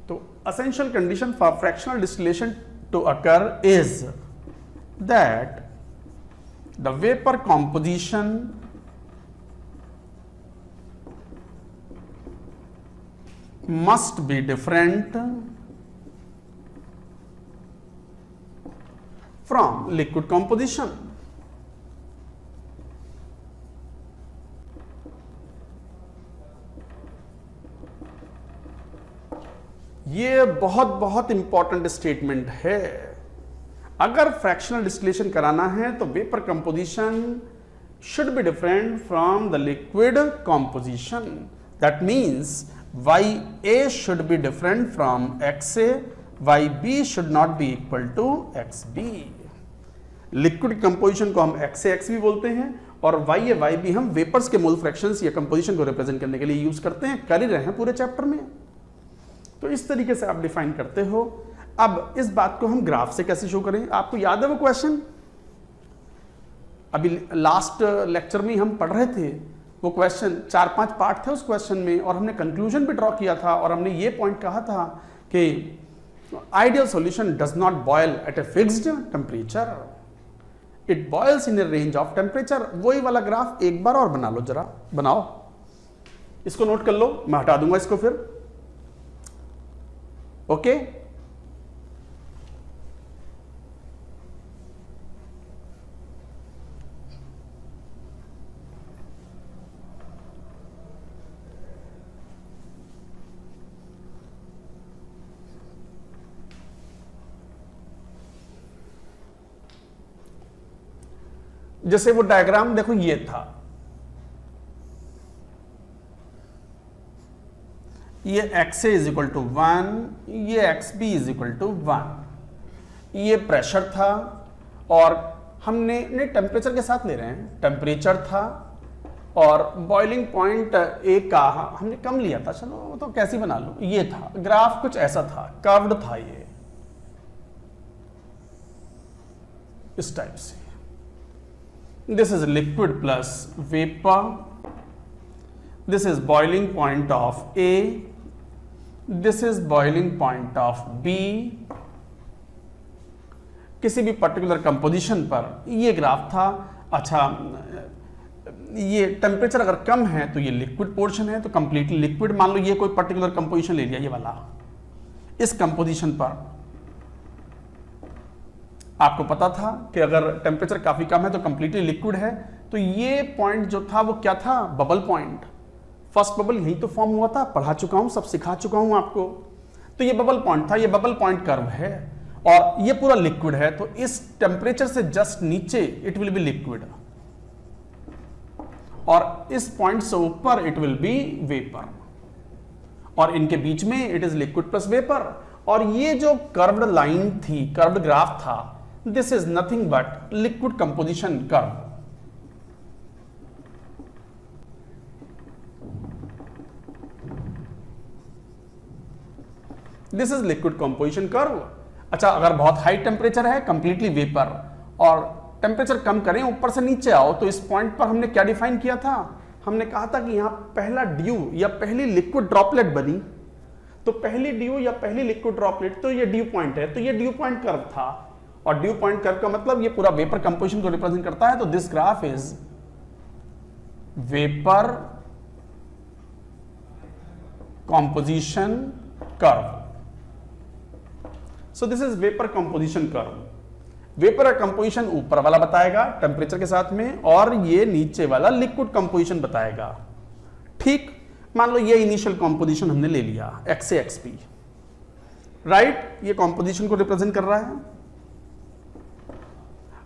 तो essential condition for fractional distillation to occur is that the vapor composition must be different from liquid composition. ये बहुत important statement है। अगर fractional distillation कराना है तो vapour composition should be different from the liquid composition. That means YA should be different from XA, YB should not be equal to XB. Liquid composition को हम XA XB बोलते हैं और YA YB हम vapours के मोल fractions या composition को represent करने के लिए यूज करते हैं, कर ही रहे हैं पूरे चैप्टर में। तो इस तरीके से आप डिफाइन करते हो। अब इस बात को हम ग्राफ से कैसे शो करें? आपको याद है वो क्वेश्चन? अभी लास्ट लेक्चर में हम पढ़ रहे थे वो क्वेश्चन, 4-5 पार्ट थे उस क्वेश्चन में, और हमने कंक्लूजन भी ड्रॉ किया था और हमने ये पॉइंट कहा था कि ideal solution does not boil at a fixed temperature, it boils in a range of temperature. वही वाला ग्राफ एक बार और बना लो, जरा बनाओ, इसको नोट कर लो, मैं हटा दूंगा इसको फिर। ओके, जैसे वो डायग्राम देखो ये था, ये X A is equal to 1, ये X B is equal to 1, ये प्रेशर था और हमने टेम्परेचर के साथ ले रहे हैं, टेम्परेचर था और बॉइलिंग पॉइंट ए का हमने कम लिया था, चलो वो तो कैसे बना लो, ये था ग्राफ कुछ ऐसा था, कर्व्ड था ये इस टाइप से। This is liquid plus vapor. This is boiling point of A. This is boiling point of B. किसी भी पर्टिकुलर कंपोजिशन पर ये ग्राफ था। अच्छा, ये टेम्परेचर अगर कम है तो ये लिक्विड पोर्शन है, तो कंप्लीटली लिक्विड। मान लो ये कोई पर्टिकुलर कंपोजिशन ले लिया, ये वाला, इस कंपोजिशन पर आपको पता था कि अगर टेम्परेचर काफी कम है तो कंप्लीटली लिक्विड है, तो ये पॉइंट जो था वो क्या था, बबल पॉइंट। फर्स्ट बबल यही तो फॉर्म हुआ था, पढ़ा चुका हूं, सब सिखा चुका हूं आपको। तो ये बबल पॉइंट था, ये बबल पॉइंट कर्व है और ये पूरा लिक्विड है, तो इस टेम्परेचर से जस्ट नीचे इट विल बी लिक्विड और इस पॉइंट से ऊपर इट विल बी वेपर, और इनके बीच में it is liquid plus vapour. और ये जो कर्व्ड लाइन थी, कर्व्ड ग्राफ था, this is nothing but liquid composition curve. This is liquid composition curve. अच्छा, अगर बहुत हाई टेम्परेचर है, कंप्लीटली वेपर, और टेम्परेचर कम करें, ऊपर से नीचे आओ, तो इस पॉइंट पर हमने क्या डिफाइन किया था, हमने कहा था कि यहां पहला ड्यू या पहली लिक्विड ड्रॉपलेट बनी, तो पहली ड्यू या पहली लिक्विड ड्रॉपलेट, तो ये ड्यू पॉइंट है, तो ये ड्यू पॉइंट कर्व था। और ड्यू पॉइंट कर्व का मतलब ये पूरा वेपर कंपोजिशन को रिप्रेजेंट करता है, तो this graph is vapour composition curve. So this is vapour composition curve. Vapour composition ऊपर वाला बताएगा टेम्परेचर के साथ में, और ये नीचे वाला लिक्विड कंपोजिशन बताएगा। ठीक, मान लो ये इनिशियल कंपोजिशन हमने ले लिया, एक्स ए एक्स बी, राइट, ये कंपोजिशन को रिप्रेजेंट कर रहा है।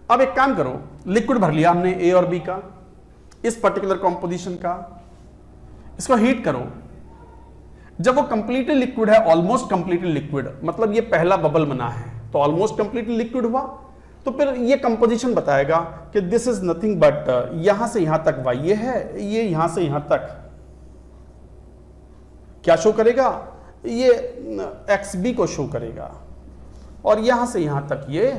अब एक काम करो, लिक्विड भर लिया हमने ए और बी का, इस पर्टिकुलर कंपोजिशन का, इसको हीट करो। जब वो कंप्लीटली लिक्विड है, ऑलमोस्ट कंप्लीटली लिक्विड, मतलब ये पहला बबल बना है तो ऑलमोस्ट कंप्लीटली लिक्विड हुआ, तो फिर ये कंपोजिशन बताएगा कि दिस इज नथिंग बट, यहां से यहां तक वाई है, ये यहां से यहां तक क्या शो करेगा, ये एक्स बी को शो करेगा, और यहां से यहां तक ये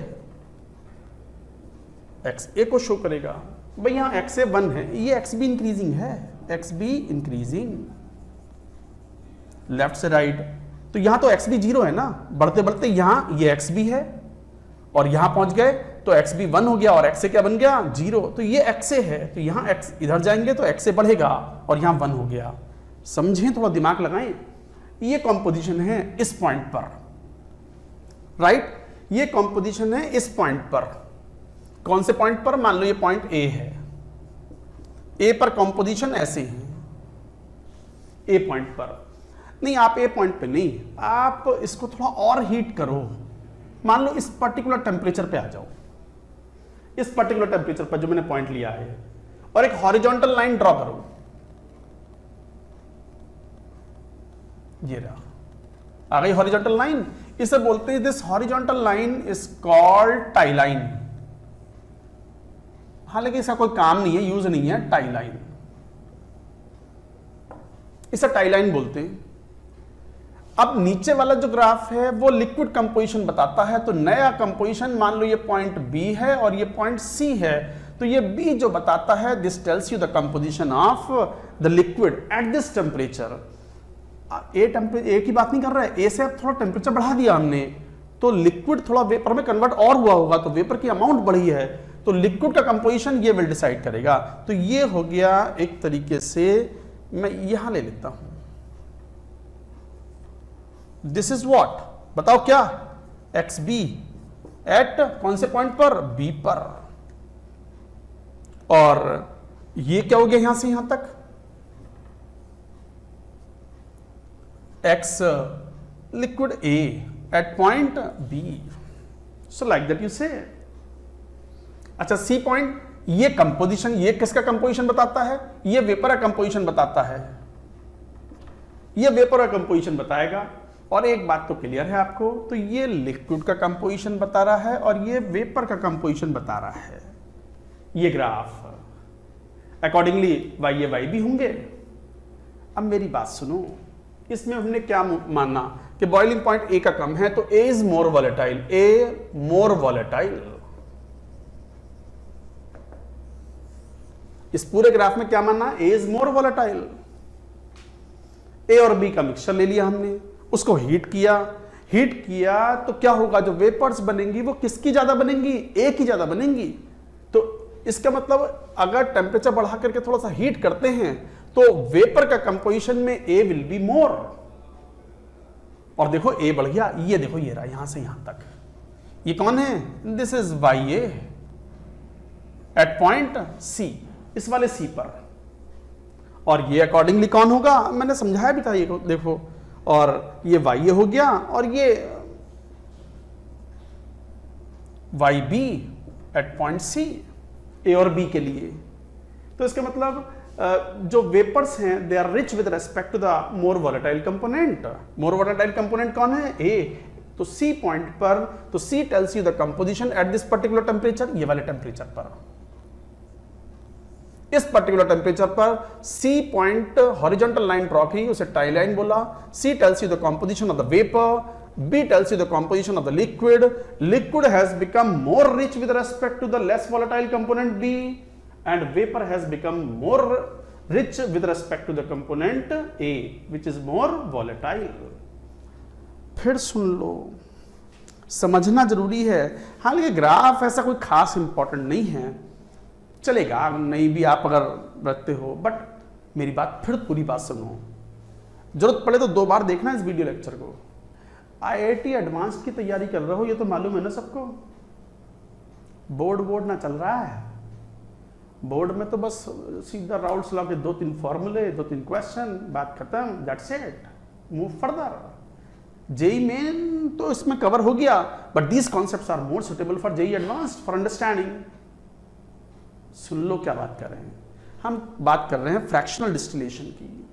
एक्स ए को शो करेगा। भाई यहां एक्स ए 1 है, ये एक्स बी इंक्रीजिंग है, एक्स बी इंक्रीजिंग लेफ्ट से राइट, तो यहां तो एक्स बी 0 है ना, बढ़ते बढ़ते यहां ये एक्स बी है और यहां पहुंच गए तो एक्स बी 1 हो गया और एक्स ए क्या बन गया, 0। तो ये एक्स ए है, तो यहां एक्स इधर जाएंगे तो एक्स ए बढ़ेगा और यहां 1 हो गया। समझें, थोड़ा दिमाग लगाएं। ये कॉम्पोजिशन है इस पॉइंट पर, राइट, ये कॉम्पोजिशन है इस पॉइंट पर। कौन से पॉइंट पर, मान लो ये पॉइंट ए है, ए पर कंपोजिशन ऐसे है, ए पॉइंट पर नहीं, आप ए पॉइंट पे नहीं, आप इसको थोड़ा और हीट करो। मान लो इस पर्टिकुलर टेम्परेचर पे आ जाओ, इस पर्टिकुलर टेम्परेचर पर जो मैंने पॉइंट लिया है, और एक हॉरिजॉन्टल लाइन ड्रॉ करो, ये रहा, आ गई हॉरिजॉन्टल लाइन। इसे बोलते हैं, this horizontal line is called tie line. हालांकि इसका कोई काम नहीं है, यूज नहीं है, टाई लाइन, इसे टाई लाइन बोलते हैं। अब नीचे वाला जो ग्राफ है वो लिक्विड कंपोजिशन बताता है, तो नया कंपोजिशन, मान लो ये पॉइंट बी है और ये पॉइंट सी है, तो ये बी जो बताता है this tells you the composition of the liquid at this temperature. A की बात नहीं कर रहा है, ए से अब थोड़ा टेम्परेचर बढ़ा दिया हमने तो लिक्विड थोड़ा वेपर में कन्वर्ट और हुआ होगा, तो वेपर की अमाउंट बढ़ी है, तो लिक्विड का कंपोजिशन ये विल डिसाइड करेगा। तो ये हो गया एक तरीके से, मैं यहां ले लेता हूं, दिस इज व्हाट, बताओ क्या, एक्स बी एट कौन से पॉइंट पर, बी पर, और ये क्या हो गया यहां से यहां तक, X liquid A at point B, so like that you say. अच्छा सी पॉइंट, ये कंपोजिशन, ये किसका कंपोजिशन बताता है, ये वेपर का कंपोजिशन बताता है, ये वेपर का कंपोजिशन बताएगा। और एक बात तो क्लियर है आपको, तो ये लिक्विड का कंपोजिशन बता रहा है और ये वेपर का कंपोजिशन बता रहा है, ये ग्राफ अकॉर्डिंगली वाई ए वाई भी होंगे। अब मेरी बात सुनो, इसमें हमने क्या माना कि बॉइलिंग पॉइंट ए का कम है तो A is more volatile, A more volatile. इस पूरे ग्राफ में क्या माना, ए इज मोर वॉलेटाइल। ए और बी का मिक्सचर ले लिया हमने, उसको हीट किया तो क्या होगा, जो वेपर्स बनेंगी वो किसकी ज्यादा बनेंगी, ए की ज्यादा बनेंगी। तो इसका मतलब अगर टेम्परेचर बढ़ा करके थोड़ा सा हीट करते हैं तो वेपर का कंपोजिशन में ए विल बी मोर। और देखो ए बढ़ गया, ये देखो ये रहा यहां से यहां तक, ये कौन है, this is Y A at point C, इस वाले सी पर, और ये अकॉर्डिंगली कौन होगा, मैंने समझाया भी था ये देखो, और ये वाई ए हो गया और ये Y B at point C, A और बी के लिए। तो इसका मतलब जो वेपर्स हैं they are rich with respect to the more volatile component. More volatile component कौन है, ए। तो सी पॉइंट पर, तो C tells you the composition at this particular temperature, ये वाले टेम्परेचर पर, इस पर्टिकुलर टेम्परेचर पर C point horizontal line draw की, उसे टाई लाइन बोला। C tells you the composition of the vapour, B tells you the composition of the liquid. Liquid has become more rich with respect to the less volatile component B, and vapor has become more rich with respect to the component A which is more volatile। फिर सुन लो, समझना जरूरी है। हालांकि graph ऐसा कोई खास important नहीं है, चलेगा नहीं भी आप अगर रखते हो, बट मेरी बात फिर पूरी बात सुनो, जरूरत पड़े तो 2 बार देखना इस वीडियो लेक्चर को। IIT एडवांस की तैयारी कर रहे हो, ये तो मालूम है ना सबको, बोर्ड ना चल रहा है। बोर्ड में तो बस सीधा राउल्स लॉ के 2-3 फॉर्मूले, 2-3 क्वेश्चन, बात खत्म, that's it, move further. JEE main तो इसमें कवर हो गया, but these concepts are more suitable for JEE advanced for understanding. सुन लो क्या बात कर रहे हैं, हम बात कर रहे हैं फ्रैक्शनल डिस्टिलेशन की।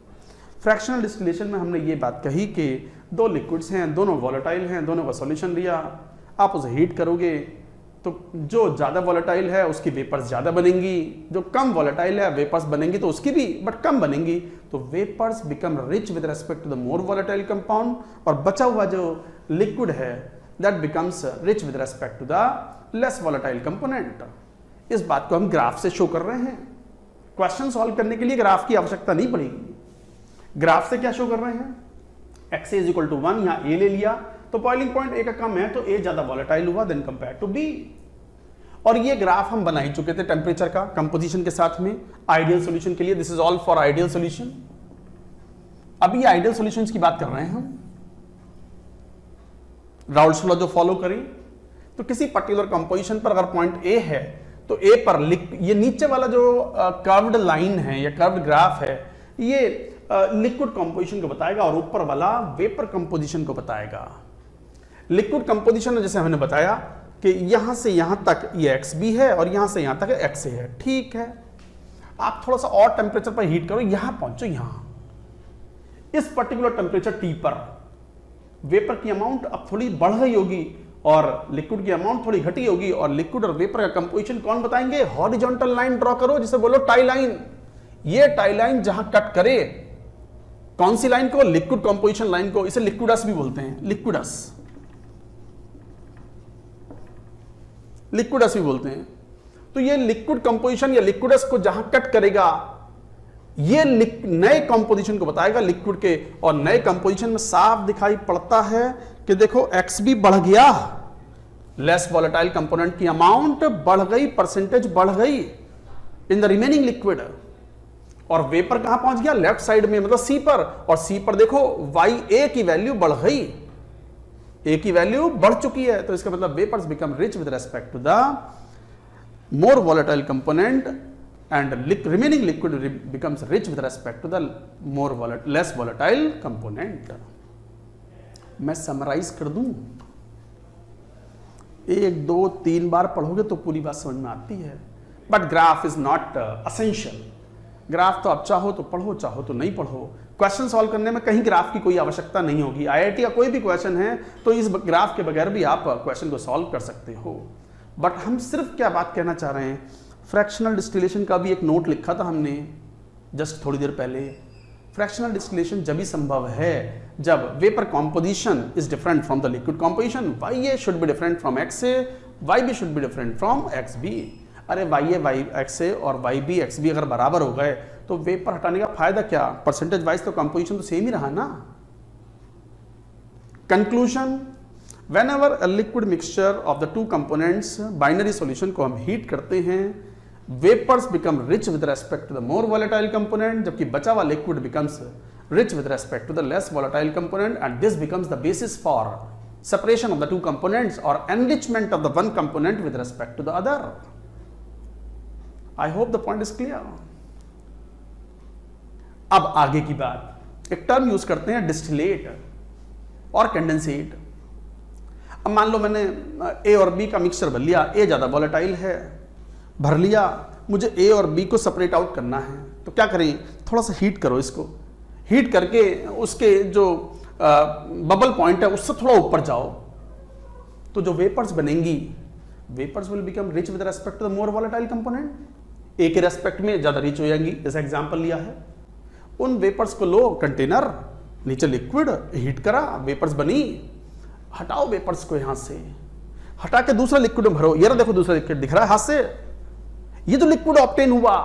फ्रैक्शनल डिस्टिलेशन में हमने ये बात कही कि 2 लिक्विड्स हैं, दोनों वॉलेटाइल हैं, दोनों का सॉल्यूशन लिया, आप उसे हीट करोगे तो जो ज़्यादा वॉलेटाइल है उसकी वेपर्स ज़्यादा बनेंगी, जो कम वॉलेटाइल है वेपर्स बनेंगी तो उसकी भी बट कम बनेंगी। तो vapours become rich with respect to the more volatile compound, और बचा हुआ जो लिक्विड है that becomes rich with respect to the less volatile component. इस बात को हम ग्राफ से शो कर रहे हैं। क्वेश्चन सॉल्व करने के लिए ग्राफ की आवश्यकता नहीं पड़ेगी। ग्राफ से क्या शो कर रहे हैं, एक्स इज इक्वल टू 1, यहाँ ए ले लिया तो बॉइलिंग पॉइंट ए का कम है तो ए ज्यादा वॉलेटाइल हुआ देन कंपेयर टू बी। और ये ग्राफ हम बना ही चुके थे टेम्परेचर का कंपोजिशन के साथ में आइडियल सॉल्यूशन के लिए। This is all for ideal solution. अभी ये आइडियल सॉल्यूशंस की बात कर रहे हैं हम। राउल्स लॉ जो फॉलो करें तो किसी पर्टिकुलर कंपोजिशन पर अगर पॉइंट ए है तो ए पर ये नीचे वाला जो कर्व्ड लाइन है या कर्व्ड ग्राफ है ये लिक्विड कंपोजिशन को बताएगा और ऊपर वाला वेपर कंपोजिशन को बताएगा। लिक्विड कंपोजिशन जैसे हमने बताया कि यहां से यहां तक ये एक्स बी है और यहां से यहां तक एक्स ए है, ठीक है। आप थोड़ा सा और टेम्परेचर पर हीट करो, यहां पहुंचो, यहां इस पर्टिकुलर टेम्परेचर टी पर वेपर की अमाउंट अब थोड़ी बढ़ गई होगी और लिक्विड की अमाउंट थोड़ी घटी होगी, और लिक्विड और वेपर का कंपोजिशन कौन बताएंगे, हॉरिजॉन्टल लाइन ड्रॉ करो जिसे बोलो टाई लाइन। ये टाई लाइन जहां कट करे, कौन सी लाइन को, लिक्विड कंपोजिशन लाइन को, इसे लिक्विडस भी बोलते हैं, लिक्विडस भी बोलते हैं। तो ये लिक्विड कंपोजिशन या लिक्विडस को जहां कट करेगा ये नए कंपोजिशन को बताएगा लिक्विड के, और नए कंपोजिशन में साफ दिखाई पड़ता है कि देखो XB बढ़ गया, लेस वॉलेटाइल कंपोनेंट की अमाउंट बढ़ गई, परसेंटेज बढ़ गई इन द रिमेनिंग लिक्विड, और वेपर कहां पहुंच गया, लेफ्ट साइड में मतलब C पर, और C पर देखो YA की वैल्यू बढ़ गई, A की वैल्यू बढ़ चुकी है, तो इसका मतलब vapours become rich with respect to the more volatile component and remaining liquid becomes rich with respect to the less volatile component. मैं समराइज कर दूं, 1 2 3 बार पढ़ोगे तो पूरी बात समझ में आती है, but graph is not essential. Graph तो आप चाहो तो पढ़ो, चाहो तो नहीं पढ़ो। क्वेश्चन सॉल्व करने में कहीं ग्राफ की कोई आवश्यकता नहीं होगी। IIT का कोई भी क्वेश्चन है तो इस ग्राफ के बगैर भी आप क्वेश्चन को सॉल्व कर सकते हो। बट हम सिर्फ क्या बात कहना चाह रहे हैं, फ्रैक्शनल डिस्टिलेशन का भी एक नोट लिखा था हमने जस्ट थोड़ी देर पहले। फ्रैक्शनल डिस्टिलेशन जब भी संभव है जब vapour composition is different from the liquid composition. YA should be different from XA, YB should be different from XB। अरे YA XA और YB XB अगर बराबर हो गए तो वेपर हटाने का फायदा क्या, परसेंटेज वाइज तो कॉम्पोजिशन तो सेम ही रहा ना। Conclusion, whenever a liquid mixture of the two components binary solution को हम हीट करते हैं, vapors become rich with respect to the more volatile component, जबकि बचा हुआ liquid becomes rich with respect to the less volatile component, and this becomes the basis for separation of the two components or enrichment of the one component with respect to the other. I hope the point is clear. अब आगे की बात, एक term use करते हैं distillate और condensate. अब मान लो मैंने A और B का मिक्सचर भर लिया, A ज्यादा वॉलेटाइल है, भर लिया, मुझे A और B को सेपरेट आउट करना है, तो क्या करें, थोड़ा सा हीट करो इसको, हीट करके उसके जो बबल पॉइंट है उससे थोड़ा ऊपर जाओ, तो जो वेपर्स बनेंगी, vapours will become rich with respect to the more volatile component. A के रेस्पेक्ट में ज्यादा रिच हो जाएंगी, जैसा एग्जांपल लिया है। उन वेपर्स को लो, कंटेनर, नीचे लिक्विड, हीट करा, वेपर्स बनी, हटाओ वेपर्स को यहां से, हटा के दूसरा लिक्विड में भरो। ये रहा देखो दूसरा लिक्विड दिख रहा है हाथ से, ये जो लिक्विड ऑब्टेन हुआ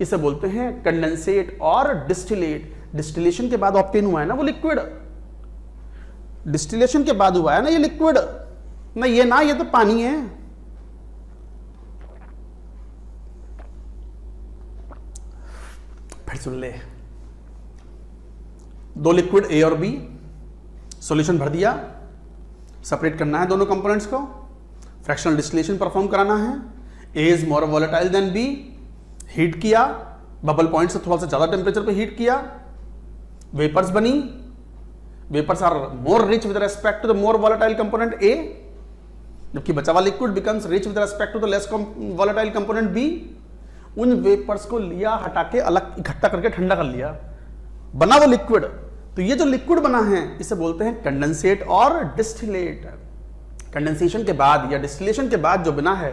इसे बोलते हैं कंडेंसेट और डिस्टिलेट। डिस्टिलेशन के बाद ऑब्टेन हुआ है ना वो लिक्विड, डिस्टिलेशन के बाद हुआ है ना ये लिक्विड, ना ये तो पानी है। फिर सुन ले, 2 लिक्विड A और B, सॉल्यूशन भर दिया, सेपरेट करना है दोनों कंपोनेंट्स को, फ्रैक्शनल डिस्टिलेशन परफॉर्म कराना है। A is more volatile than B, heat किया, बबल पॉइंट से थोड़ा सा ज्यादा टेम्परेचर पे हीट किया, वेपर्स बनी, vapours are more rich with respect to the more volatile component A, जबकि बचा हुआ liquid becomes rich with respect to the less volatile component B। उन वेपर्स को लिया, हटा के अलग इकट्ठा करके ठंडा कर लिया, बना वो लिक्विड। तो ये जो लिक्विड बना है इसे बोलते हैं कंडेंसेट और डिस्टिलेट। कंडेंसेशन के बाद या डिस्टिलेशन के बाद जो बना है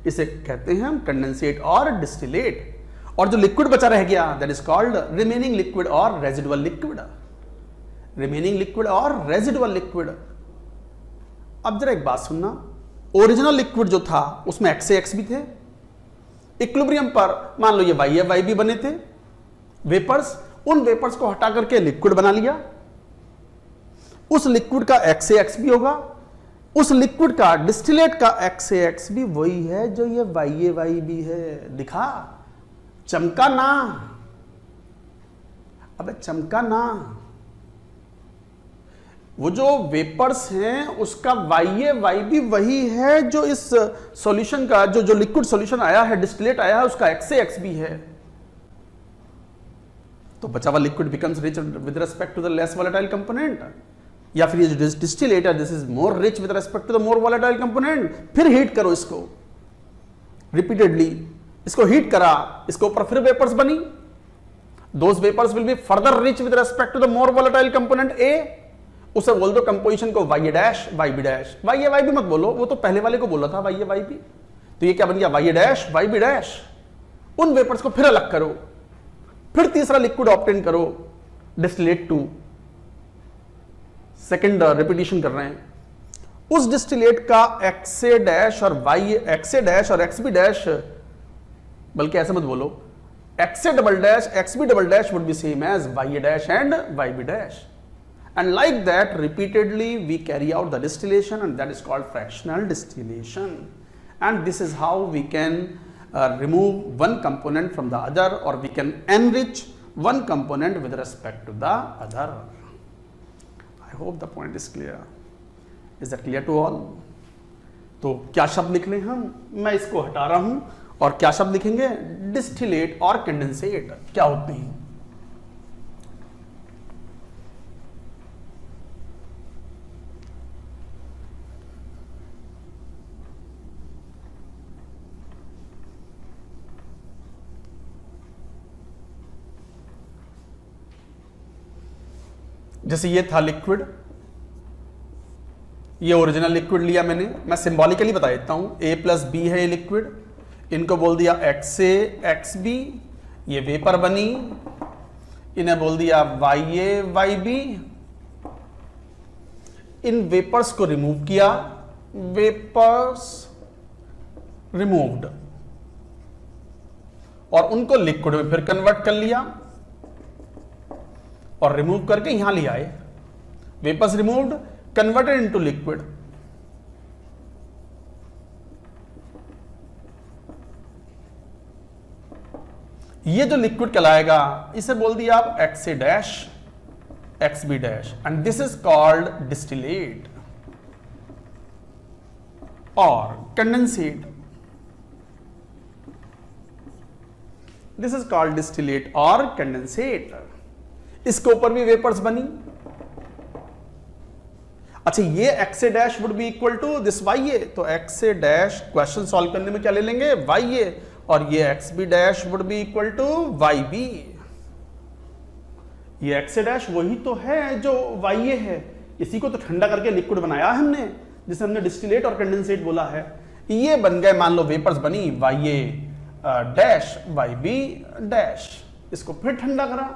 इसे कहते हैं हम कंडेंसेट और डिस्टिलेट। और जो लिक्विड बचा रह गया that is called remaining liquid और रेजिडुअल लिक्विड। रिमेनिंग लिक्विड और रेजिडुअल लिक्विड। अब जरा एक बात सुनना, ओरिजिनल लिक्विड जो था उसमें XA XB थे, इक्विलिब्रियम पर मान लो ये YA YB बने थे वेपर्स, उन वेपर्स को हटा करके लिक्विड बना लिया, उस लिक्विड का XA XB होगा, उस लिक्विड का डिस्टिलेट का XA XB वही है जो ये YA YB है। दिखा, चमका ना, अबे चमका ना। वो जो वेपर्स हैं उसका YA YB वही है जो इस सॉल्यूशन का जो लिक्विड सॉल्यूशन आया है, डिस्टिलेट आया है, उसका XA XB है। तो बचा हुआ liquid becomes rich with respect to the less volatile component, या फिर ये जो डिस्टिलेट है this is more rich with respect to the more volatile component. फिर हीट करो इसको रिपीटेडली, इसको हीट करा, इसके ऊपर फिर वेपर्स बनी, those vapours will be further rich with respect to the more volatile component A। उसे बोल दो कंपोजिशन को YA dash YB dash, YA YB मत बोलो, वो तो पहले वाले को बोला था YA YB। तो ये क्या बन गया YA डैश YB डैश। उन वेपर्स को फिर अलग करो, फिर तीसरा लिक्विड ऑब्टेन करो, डिस्टिलेट 2, सेकंड रिपीटिशन कर रहे हैं। उस डिस्टिलेट का XA डैश और Y XA डैश और XB डैश, बल्कि ऐसे मत बोलो, XA double dash XB double dash would be same as YA dash and YB dash, and like that repeatedly we carry out the distillation, and that is called fractional distillation. And this is how we can remove one component from the other, or we can enrich one component with respect to the other. I hope the point is clear. Is that clear to all? तो क्या शब्द लिख लें हम, मैं इसको हटा रहा हूं, और क्या शब्द लिखेंगे, डिस्टिलेट और कंडेंसेट क्या होते हैं। जैसे ये था लिक्विड, ये ओरिजिनल लिक्विड लिया मैंने, मैं सिंबॉलिकली बता देता हूं, A+B है ये लिक्विड, इनको बोल दिया XA XB, ये वेपर बनी, इन्हें बोल दिया YA YB, इन वेपर्स को रिमूव किया, वेपर्स रिमूव्ड, और उनको लिक्विड में फिर कन्वर्ट कर लिया, और रिमूव करके यहां ले आए, vapours removed converted into liquid. ये जो लिक्विड कहलाएगा इसे बोल दिया आप XA dash XB dash, and this is called distillate और condensate. This is called distillate और कंडेंसेट। इसके ऊपर भी वेपर्स बनी। अच्छा, ये XA dash would be equal to this YA, तो XA डैश क्वेश्चन सॉल्व करने में क्या ले लेंगे, YA, और ये XB dash would be equal to YB। ये XA डैश वही तो है जो YA है, इसी को तो ठंडा करके लिक्विड बनाया हमने, जिसे हमने डिस्टिलेट और कंडेंसेट बोला है। ये बन गए, मान लो वेपर्स बनी YA डैश YB डैश, इसको फिर ठंडा करा,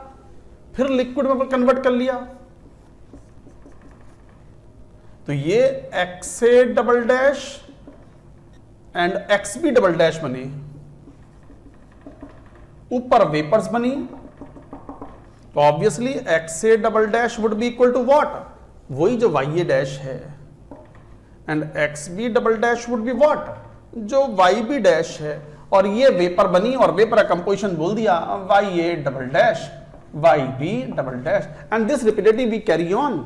फिर लिक्विड में कन्वर्ट कर लिया, तो ये XA double dash and XB double dash बनी, ऊपर वेपर्स बनी, तो obviously XA double dash would be equal to what, वही जो YA डैश है, and XB double dash would be what, जो YB डैश है, और ये वेपर बनी, और वेपर का कंपोजिशन बोल दिया YA double dash YB double dash, and this repeatedly we carry on,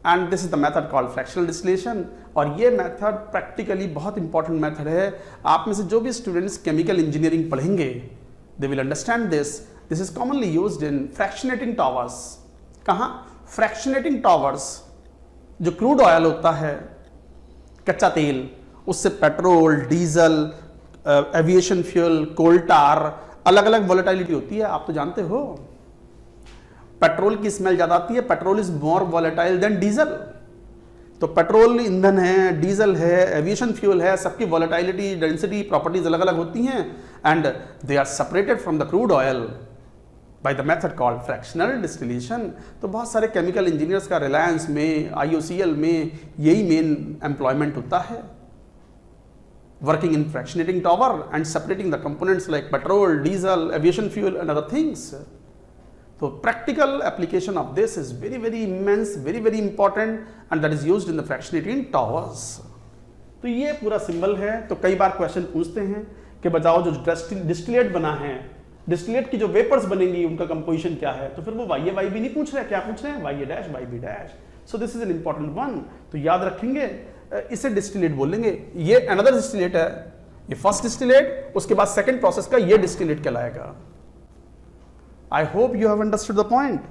and this is the method called fractional distillation. और ये मेथड प्रैक्टिकली बहुत इंपॉर्टेंट मेथड है। आप में से जो भी स्टूडेंट्स केमिकल इंजीनियरिंग पढ़ेंगे, they will understand this. This is commonly used in fractionating towers. कहाँ? Fractionating towers. जो क्रूड ऑयल होता है, कच्चा तेल, उससे petrol, diesel, aviation fuel, coal tar, अलग अलग वोलेटिलिटी होती है, आप तो जानते हो। पेट्रोल की स्मेल ज्यादा आती है, petrol is more volatile than diesel. तो पेट्रोल ईंधन है, डीजल है, एविएशन फ्यूल है, सबकी वोलेटिलिटी, डेंसिटी, प्रॉपर्टीज अलग अलग होती हैं, and they are separated from the crude oil by the method called fractional distillation. तो बहुत सारे केमिकल इंजीनियर्स का रिलायंस में, IOCL में यही मेन एम्प्लॉयमेंट होता है, working in fractionating tower and separating the components like petrol, diesel, aviation fuel and other things. So practical application of this is very very immense, very very important, and that is used in the fractionating towers. तो ये पूरा symbol है। तो कई बार question पूछते हैं कि बताओ जो डिस्टिलेट बना है, डिस्टिलेट की जो वेपर्स बनेंगी उनका कंपोजिशन क्या है, तो फिर वो YA YB नहीं पूछ रहे, क्या पूछ रहे हैं, YA dash YB dash. So this is an important one, तो याद रखेंगे, इसे डिस्टिलेट बोलेंगे। ये अनदर डिस्टिलेट है, ये फर्स्ट डिस्टिलेट, उसके बाद सेकंड प्रोसेस का ये डिस्टिलेट कहलाएगा। I hope you have understood the point.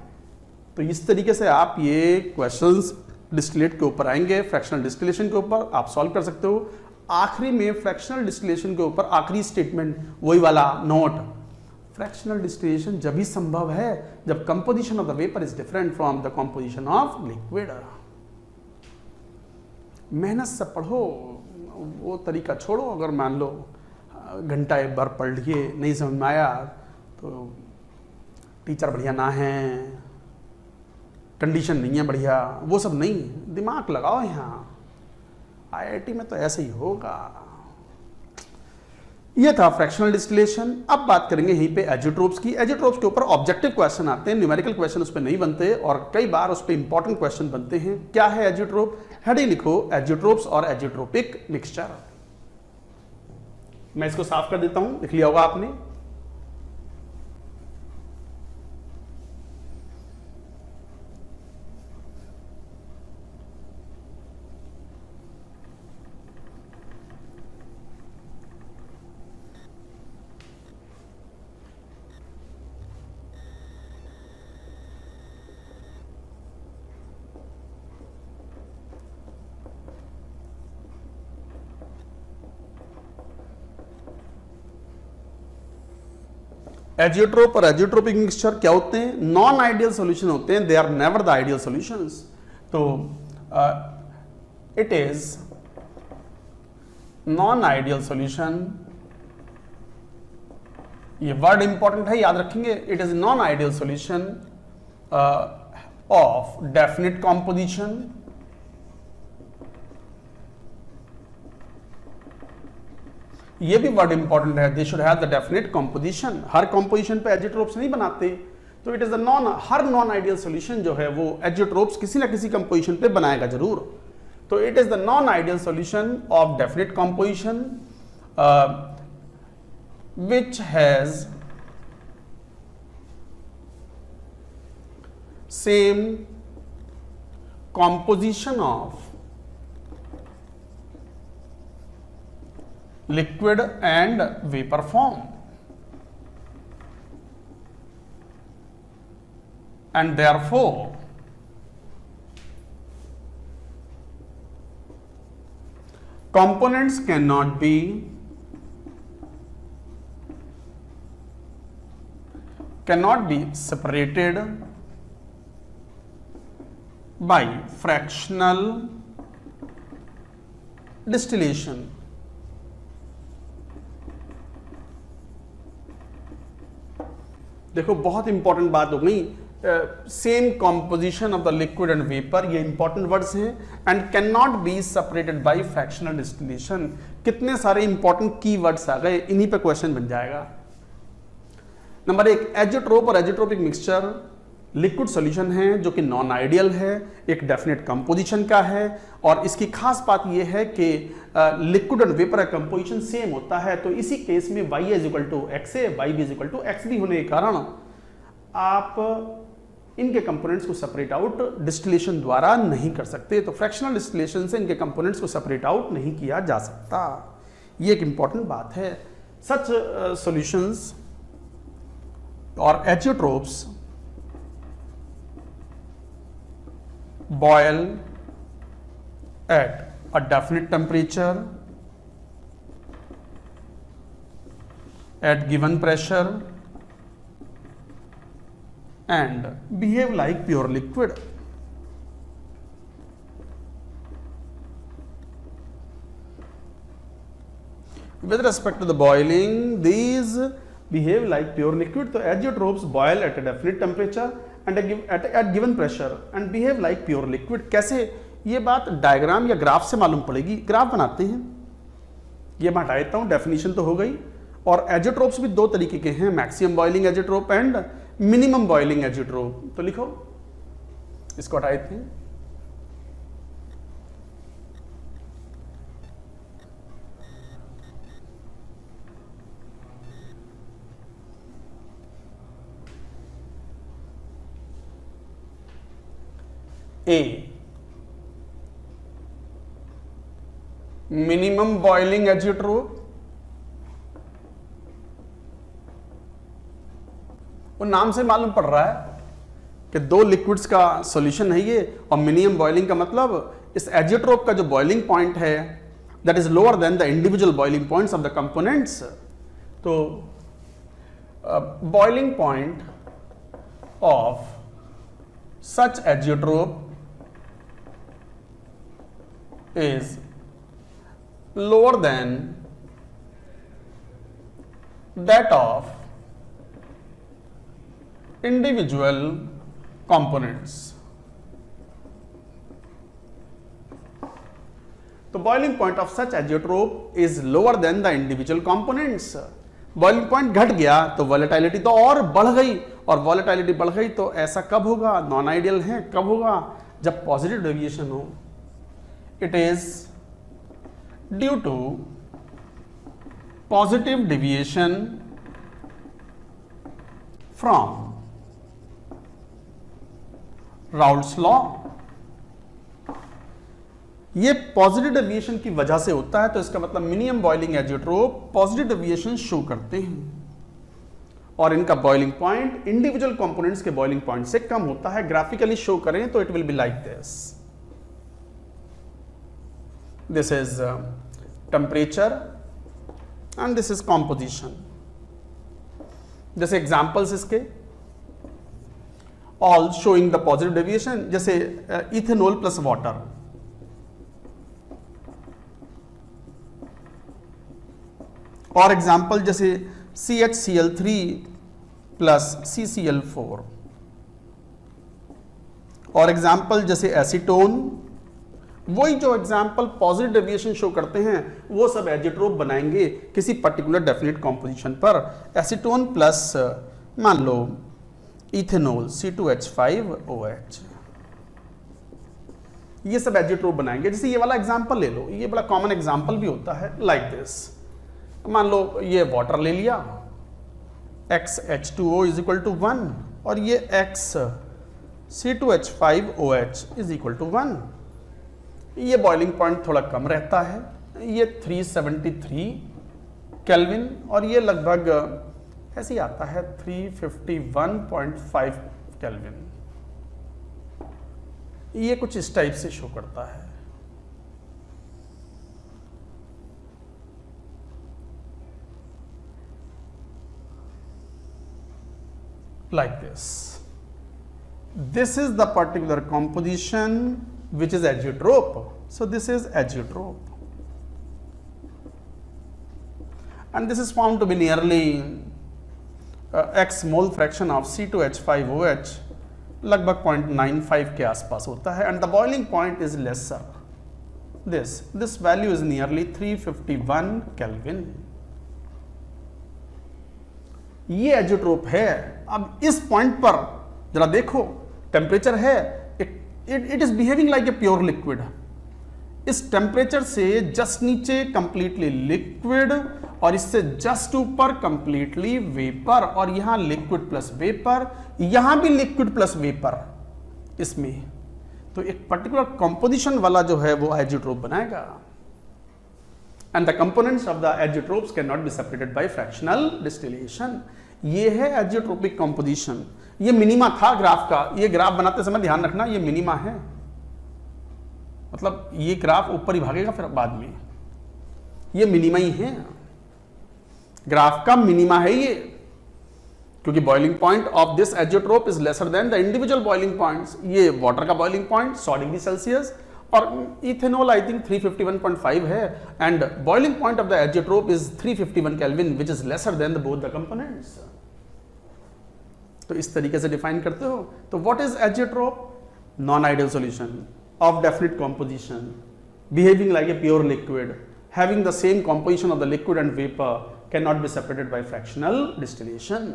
तो इस तरीके से आप ये क्वेश्चंस डिस्टिलेट के ऊपर आएंगे, फ्रैक्शनल डिस्टिलेशन के ऊपर आप सॉल्व कर सकते हो। आखिरी में फ्रैक्शनल डिस्टिलेशन के ऊपर आखिरी स्टेटमेंट, वही वाला नोट, फ्रैक्शनल डिस्टिलेशन जब भी संभव है जब composition of the vapour is different from the composition of liquid. मेहनत से पढ़ो, वो तरीका छोड़ो। अगर मान लो घंटा एक बार पढ़ लिए, नहीं समझ में आया तो टीचर बढ़िया ना है, कंडीशन नहीं है बढ़िया, वो सब नहीं, दिमाग लगाओ यहाँ। आईआईटी में तो ऐसे ही होगा। ये था फ्रैक्शनल डिस्टिलेशन। अब बात करेंगे यहीं पे एजियोट्रोप्स की। एजियोट्रोप्स के ऊपर ऑब्जेक्टिव क्वेश्चन आते हैं, न्यूमेरिकल क्वेश्चन उस पर नहीं बनते और कई बार उस पर इंपॉर्टेंट क्वेश्चन बनते हैं। क्या है एजियोट्रोप? हेडिंग लिखो, एजियोट्रोप्स और एजियोट्रोपिक मिक्सचर। मैं इसको साफ कर देता हूं, लिख लिया होगा आपने। एजियोट्रोप और एजियोट्रोपिक मिक्सचर क्या होते हैं? नॉन आइडियल सॉल्यूशन होते हैं, they are never the ideal solutions. तो it is non ideal solution, ये वर्ड इंपॉर्टेंट है, याद रखेंगे। It is non ideal solution of definite composition ये भी वर्ड इंपॉर्टेंट है, they should have the definite composition. हर कंपोजिशन पे एजियोट्रोप्स नहीं बनाते, तो इट इज द हर नॉन आइडियल सॉल्यूशन जो है वो एजियोट्रोप्स किसी ना किसी कंपोजिशन पे बनाएगा जरूर। तो it is the non ideal solution of definite composition which has same composition of liquid and vapor form, and therefore components cannot be separated by fractional distillation. देखो बहुत इंपॉर्टेंट बात हो गई, same composition of the liquid and vapour, ये important words हैं। And can not be separated by fractional distillation. कितने सारे important की वर्ड्स आ गए, इन्हीं पे क्वेश्चन बन जाएगा। नंबर 1, एजियोट्रोप और एजियोट्रोपिक मिक्सचर लिक्विड सॉल्यूशन है जो कि नॉन आइडियल है, एक डेफिनेट कंपोजिशन का है, और इसकी खास बात यह है कि लिक्विड एंड वेपर का कंपोजिशन सेम होता है। तो इसी केस में y is equal to x A, y भी is equal to x B होने के कारण आप इनके कंपोनेंट्स को सेपरेट आउट डिस्टिलेशन द्वारा नहीं कर सकते। तो फ्रैक्शनल डिस्टिलेशन से इनके कंपोनेंट्स को सेपरेट आउट नहीं किया जा सकता। ये एक इंपॉर्टेंट बात है। सच सॉल्यूशंस और azeotropes boil at a definite temperature at given pressure and behave like pure liquid. With respect to the boiling, these behave like pure liquid. तो azeotropes boil at a definite temperature and at given pressure and behave like pure liquid. कैसे? ये बात diagram या graph से मालूम पड़ेगी। Graph बनाते हैं, ये मैं हटा देता हूं, डेफिनेशन तो हो गई। और एजियोट्रोप्स भी दो तरीके के हैं, maximum boiling azeotrope and minimum boiling azeotrope. तो लिखो, इसको हटा देते हैं। A, मिनिमम बॉइलिंग एजियोट्रोप, वो नाम से मालूम पड़ रहा है कि दो लिक्विड्स का सॉल्यूशन है ये। और मिनिमम बॉइलिंग का मतलब इस एजियोट्रोप का जो बॉइलिंग पॉइंट है that is lower than the individual boiling points of the components. तो boiling point of such azeotrope is lower than that of individual components. तो boiling point of such azeotrope is lower than the individual components. Boiling point घट गया तो volatility तो और बढ़ गई, और वॉलेटिलिटी बढ़ गई तो ऐसा कब होगा, नॉन आइडियल है, कब होगा, जब पॉजिटिव डेविएशन हो। It is due to positive deviation from Raoult's law. ये पॉजिटिव डेविएशन की वजह से होता है, तो इसका मतलब minimum boiling azeotrope positive deviation show करते हैं, और इनका बॉइलिंग पॉइंट इंडिविजुअल कंपोनेंट्स के बॉइलिंग पॉइंट से कम होता है। ग्राफिकली शो करें तो it will be like this. This is temperature and this is composition. जैसे एग्जांपल्स इसके all showing the positive deviation, जैसे इथेनॉल प्लस वाटर, और एग्जाम्पल जैसे CHCl3 प्लस CCl4, और एग्जाम्पल जैसे एसीटोन। वही जो एग्जाम्पल पॉजिटिव डेविएशन शो करते हैं वो सब एजियोट्रोप बनाएंगे किसी पर्टिकुलर डेफिनेट कॉम्पोजिशन पर। एसीटोन प्लस मान लो इथेनॉल C2H5OH, ये सब एजियोट्रोप बनाएंगे। जैसे ये वाला एग्जाम्पल ले लो, ये बड़ा कॉमन एग्जाम्पल भी होता है लाइक दिस। मान लो ये वाटर ले लिया, XH2O इज इक्वल टू 1, और ये X C2H5OH is equal to 1। ये बॉइलिंग पॉइंट थोड़ा कम रहता है, ये 373 केल्विन, और ये लगभग ऐसे ही आता है 351.5 केल्विन। ये कुछ इस टाइप से शो करता है। Like this. This is the particular composition which is agiotrope. So this is agiotrope, and this is found to be nearly X mole fraction of C2H5OH, लगभग 0.95 के आसपास होता है, and the boiling point is lesser. This value is nearly 351 Kelvin. ये azeotrope है। अब इस point पर जरा देखो, टेम्परेचर है, it is behaving like a pure liquid. इस टेम्परेचर से जस्ट नीचे कंप्लीटली लिक्विड, और इससे जस्ट ऊपर कंप्लीटली वेपर, और यहां लिक्विड प्लस वेपर, यहां भी लिक्विड प्लस वेपर इसमें। तो एक पर्टिकुलर कंपोजिशन वाला जो है वो एजियोट्रोप बनाएगा। And the components of the agiotropes cannot be separated by fractional distillation. ये है एजियोट्रोपिक कंपोजिशन। ये मिनिमा था ग्राफ का। ये ग्राफ बनाते समय ध्यान रखना, ये मिनिमा है, मतलब ये ग्राफ ऊपर ही भागेगा फिर बाद में। ये मिनिमा ही है, ग्राफ का मिनिमा है ये, क्योंकि boiling point of this azeotrope is lesser than the individual boiling points. ये वाटर का बॉइलिंग पॉइंट 100 डिग्री सेल्सियस, और इथेनॉल आई थिंक 351.5 है, and boiling point of the azeotrope is 351 kelvin, which is lesser than both the components. तो इस तरीके से define करते हो। तो what is azeotrope? Non ideal solution of definite composition, behaving like a pure liquid, having the same composition of the liquid and vapour, can not be separated by fractional distillation.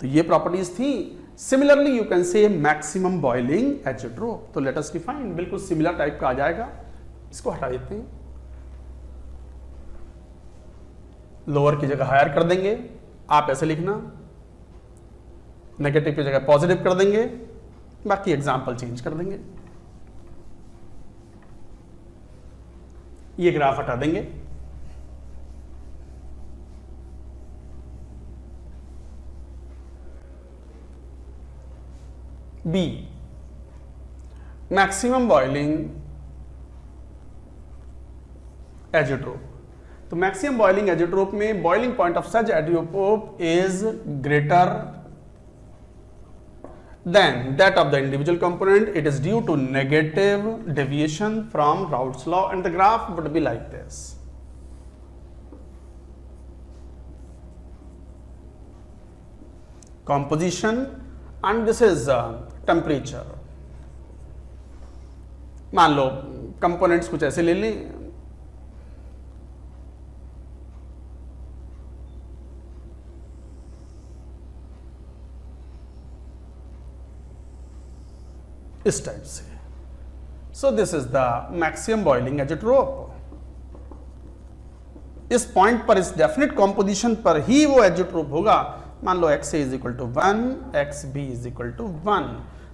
तो ये properties थी। Similarly you can say maximum boiling azeotrope. तो let us define, बिल्कुल similar type का आ जाएगा। इसको हटा देते हैं, लोअर की जगह हायर कर देंगे। आप ऐसे लिखना, नेगेटिव की जगह पॉजिटिव कर देंगे, बाकी एग्जाम्पल चेंज कर देंगे। ये ग्राफ हटा देंगे। B, maximum boiling azeotrope. तो मैक्सिमम बॉइलिंग एजियोट्रोप में boiling point of such azeotrope is greater than that of the individual component. It is due to negative deviation from Raoult's law, and the graph would be like this. composition, and this is temperature. मान लो components कुछ ऐसे ले लें, इस type से। So this is the maximum boiling azeotrope. इस point पर, इस डेफिनेट कॉम्पोजिशन पर ही वो एजेट्रोप होगा। मान लो XA is equal to 1, XB is equal to 1।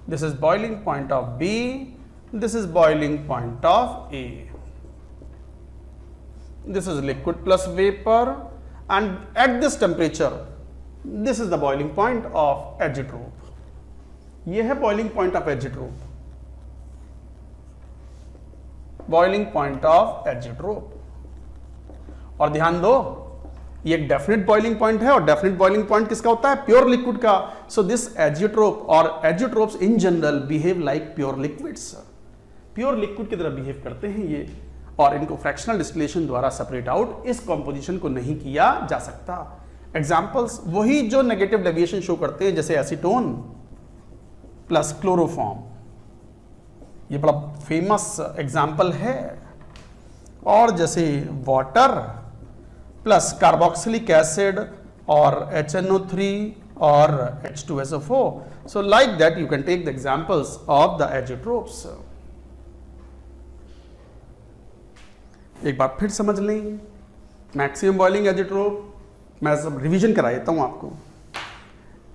This is boiling point of B, this is boiling point of A। This is liquid plus vapour and at this temperature this is the boiling point of azeotrope. ये है boiling point of azeotrope, boiling point of azeotrope. और ध्यान दो, ये एक definite boiling point है, और definite boiling point किसका होता है? प्योर लिक्विड का। सो दिस एजियोट्रोप और azeotropes in general behave like pure liquids. Pure liquid की तरह बिहेव करते हैं ये, और इनको फ्रैक्शनल डिस्टिलेशन द्वारा सेपरेट आउट इस कॉम्पोजिशन को नहीं किया जा सकता। एग्जांपल्स वही जो नेगेटिव डेविएशन शो करते हैं, जैसे एसीटोन प्लस क्लोरोफॉर्म, ये बड़ा फेमस एग्जाम्पल है। और जैसे वाटर प्लस कार्बोक्सिलिक एसिड और HNO3 और H2SO4। So like that you can take the examples of the azeotropes. एक बार फिर समझ लें, मैक्सिमम बॉइलिंग एजियोट्रोप, मैं सब रिवीजन करा देता हूं आपको।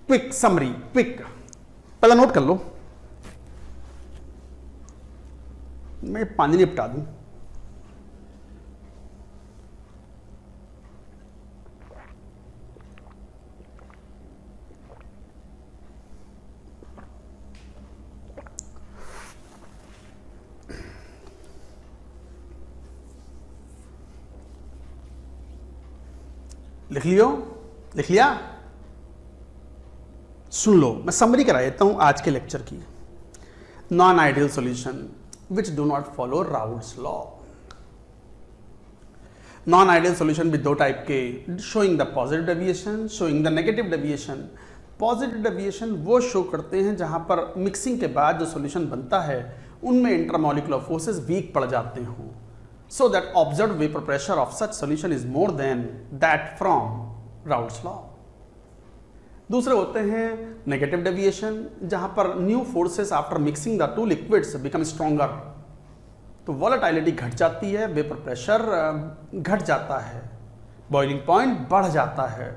क्विक समरी, क्विक, पहला नोट कर लो, मैं पानी निपटा दूं। लिख लियो, लिख लिया? सुन लो, मैं समरी करा देता हूं आज के लेक्चर की। Non ideal solution which do not follow Raoult's law। Non ideal solution भी दो टाइप के, showing the positive deviation, showing the negative deviation. Positive deviation वो शो करते हैं जहां पर मिक्सिंग के बाद जो सॉल्यूशन बनता है उनमें इंटरमॉलिक्यूलर फोर्सेस वीक पड़ जाते हों, so that observed vapour pressure of such solution is more than that from Raoult's law. दूसरे होते हैं नेगेटिव डेविएशन, जहां पर new forces after mixing the two liquids become stronger, तो वॉलेटिलिटी घट जाती है, वेपर प्रेशर घट जाता है, बॉइलिंग पॉइंट बढ़ जाता है।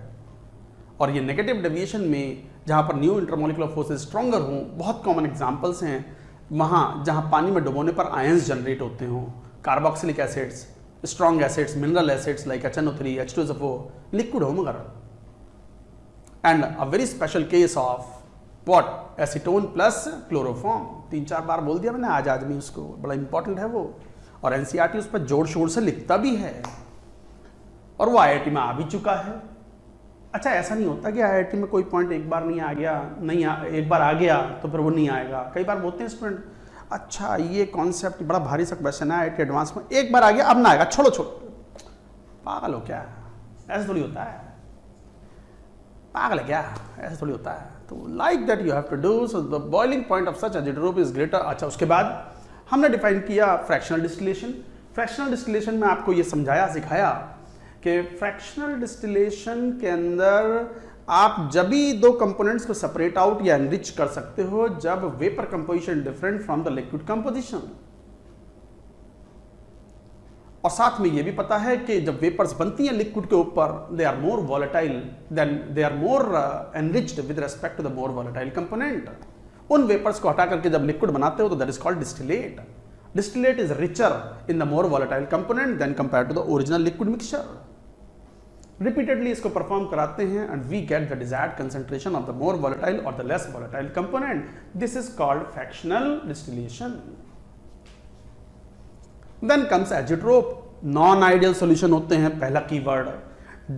और ये नेगेटिव डेविएशन में जहां पर न्यू इंटरमॉलिक्यूलर फोर्सेस स्ट्रॉन्गर हों, बहुत कॉमन एग्जांपल्स हैं वहां जहां पानी में डुबोने पर आयंस जनरेट होते हों, carboxylic acids, strong acids, mineral acids like HNO3, H2SO4, liquid हो मगर। And a very special case of what? Acetone plus chloroform. 3-4 बार बोल दिया मैंने आज आदमी उसको, बड़ा इंपॉर्टेंट है वो, और NCERT उस पर जोर शोर से लिखता भी है, और वो IIT में आ भी चुका है। अच्छा, ऐसा नहीं होता कि IIT में कोई पॉइंट एक बार नहीं आ गया, एक बार आ गया तो फिर वो नहीं आएगा। कई बार बोलते हैं स्टूडेंट, अच्छा ये कॉन्सेप्ट बड़ा भारी सा क्वेश्चन है IIT एडवांस में, एक बार आ गया अब ना आएगा, छोड़ो छोड़ो। पागल हो क्या? ऐसा थोड़ी होता है, पागल है क्या? ऐसा थोड़ी होता है। तो like that you have to do, so the boiling point of such azeotrope is greater. अच्छा, उसके बाद हमने डिफाइन किया फ्रैक्शनल डिस्टिलेशन। फ्रैक्शनल डिस्टिलेशन में आपको ये समझाया, सिखाया कि फ्रैक्शनल डिस्टिलेशन के अंदर आप जब भी दो कंपोनेंट्स को सेपरेट आउट या एनरिच कर सकते हो जब vapour composition different from the liquid composition. और साथ में ये भी पता है कि जब वेपर्स बनती हैं लिक्विड के ऊपर, they are more volatile than they are more enriched with respect to the more volatile component. उन वेपर्स को हटा करके जब लिक्विड बनाते हो तो that is called distillate. Distillate is richer in the more volatile component than compare to the original liquid mixture. Repeatedly इसको perform कराते हैं and we get the desired concentration of the more volatile और the less volatile component. This is called fractional distillation. Then comes azeotrope. Non ideal solution होते हैं, पहला keyword.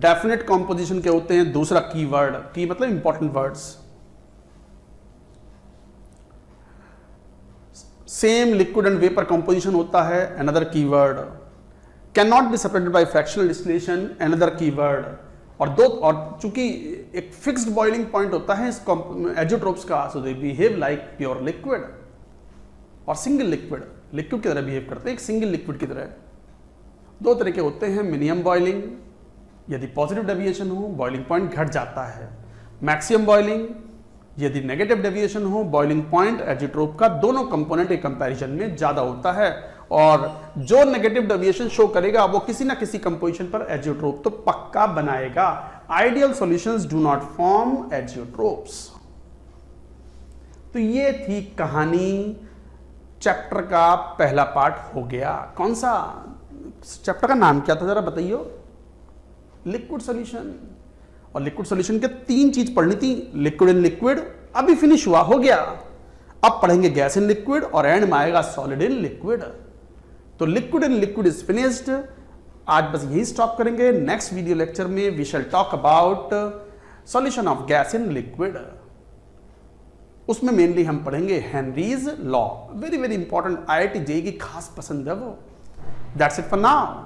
Definite composition के होते हैं, दूसरा कीवर्ड। की मतलब important words. Same liquid and vapour composition होता है, another keyword. Can not be separated by fractional distillation, another keyword. और चूंकि एक फिक्स्ड बॉइलिंग पॉइंट होता है इस एजियोट्रोप्स का, so they behave like pure liquid. और सिंगल लिक्विड लिक्विड की तरह बिहेव करते हैं, एक सिंगल लिक्विड की तरह। दो तरह के होते हैं, मिनिमम बॉइलिंग, यदि पॉजिटिव डेविएशन हो बॉइलिंग पॉइंट घट जाता है। मैक्सिमम बॉइलिंग, यदि नेगेटिव डेविएशन हो, बॉइलिंग पॉइंट एजियोट्रोप का दोनों कंपोनेंट के कंपैरिजन में ज्यादा होता है, और जो नेगेटिव डेविएशन शो करेगा वो किसी ना किसी कंपोजिशन पर एजियोट्रोप तो पक्का बनाएगा। Ideal solutions do not form azeotropes. तो ये थी कहानी, चैप्टर का पहला पार्ट हो गया। कौन सा चैप्टर का नाम क्या था जरा बताइए? Liquid solution. और लिक्विड सॉल्यूशन के 3 चीज पढ़नी थी, लिक्विड इन लिक्विड अभी फिनिश हुआ, हो गया। अब पढ़ेंगे गैस इन लिक्विड और एंड में आएगा सॉलिड इन लिक्विड। तो liquid in liquid is finished. आज बस यही स्टॉप करेंगे। नेक्स्ट वीडियो लेक्चर में we shall talk about solution of gas in liquid. उसमें मेनली हम पढ़ेंगे Henry's law, very very important, IIT JEE की खास पसंद है वो। That's it for now.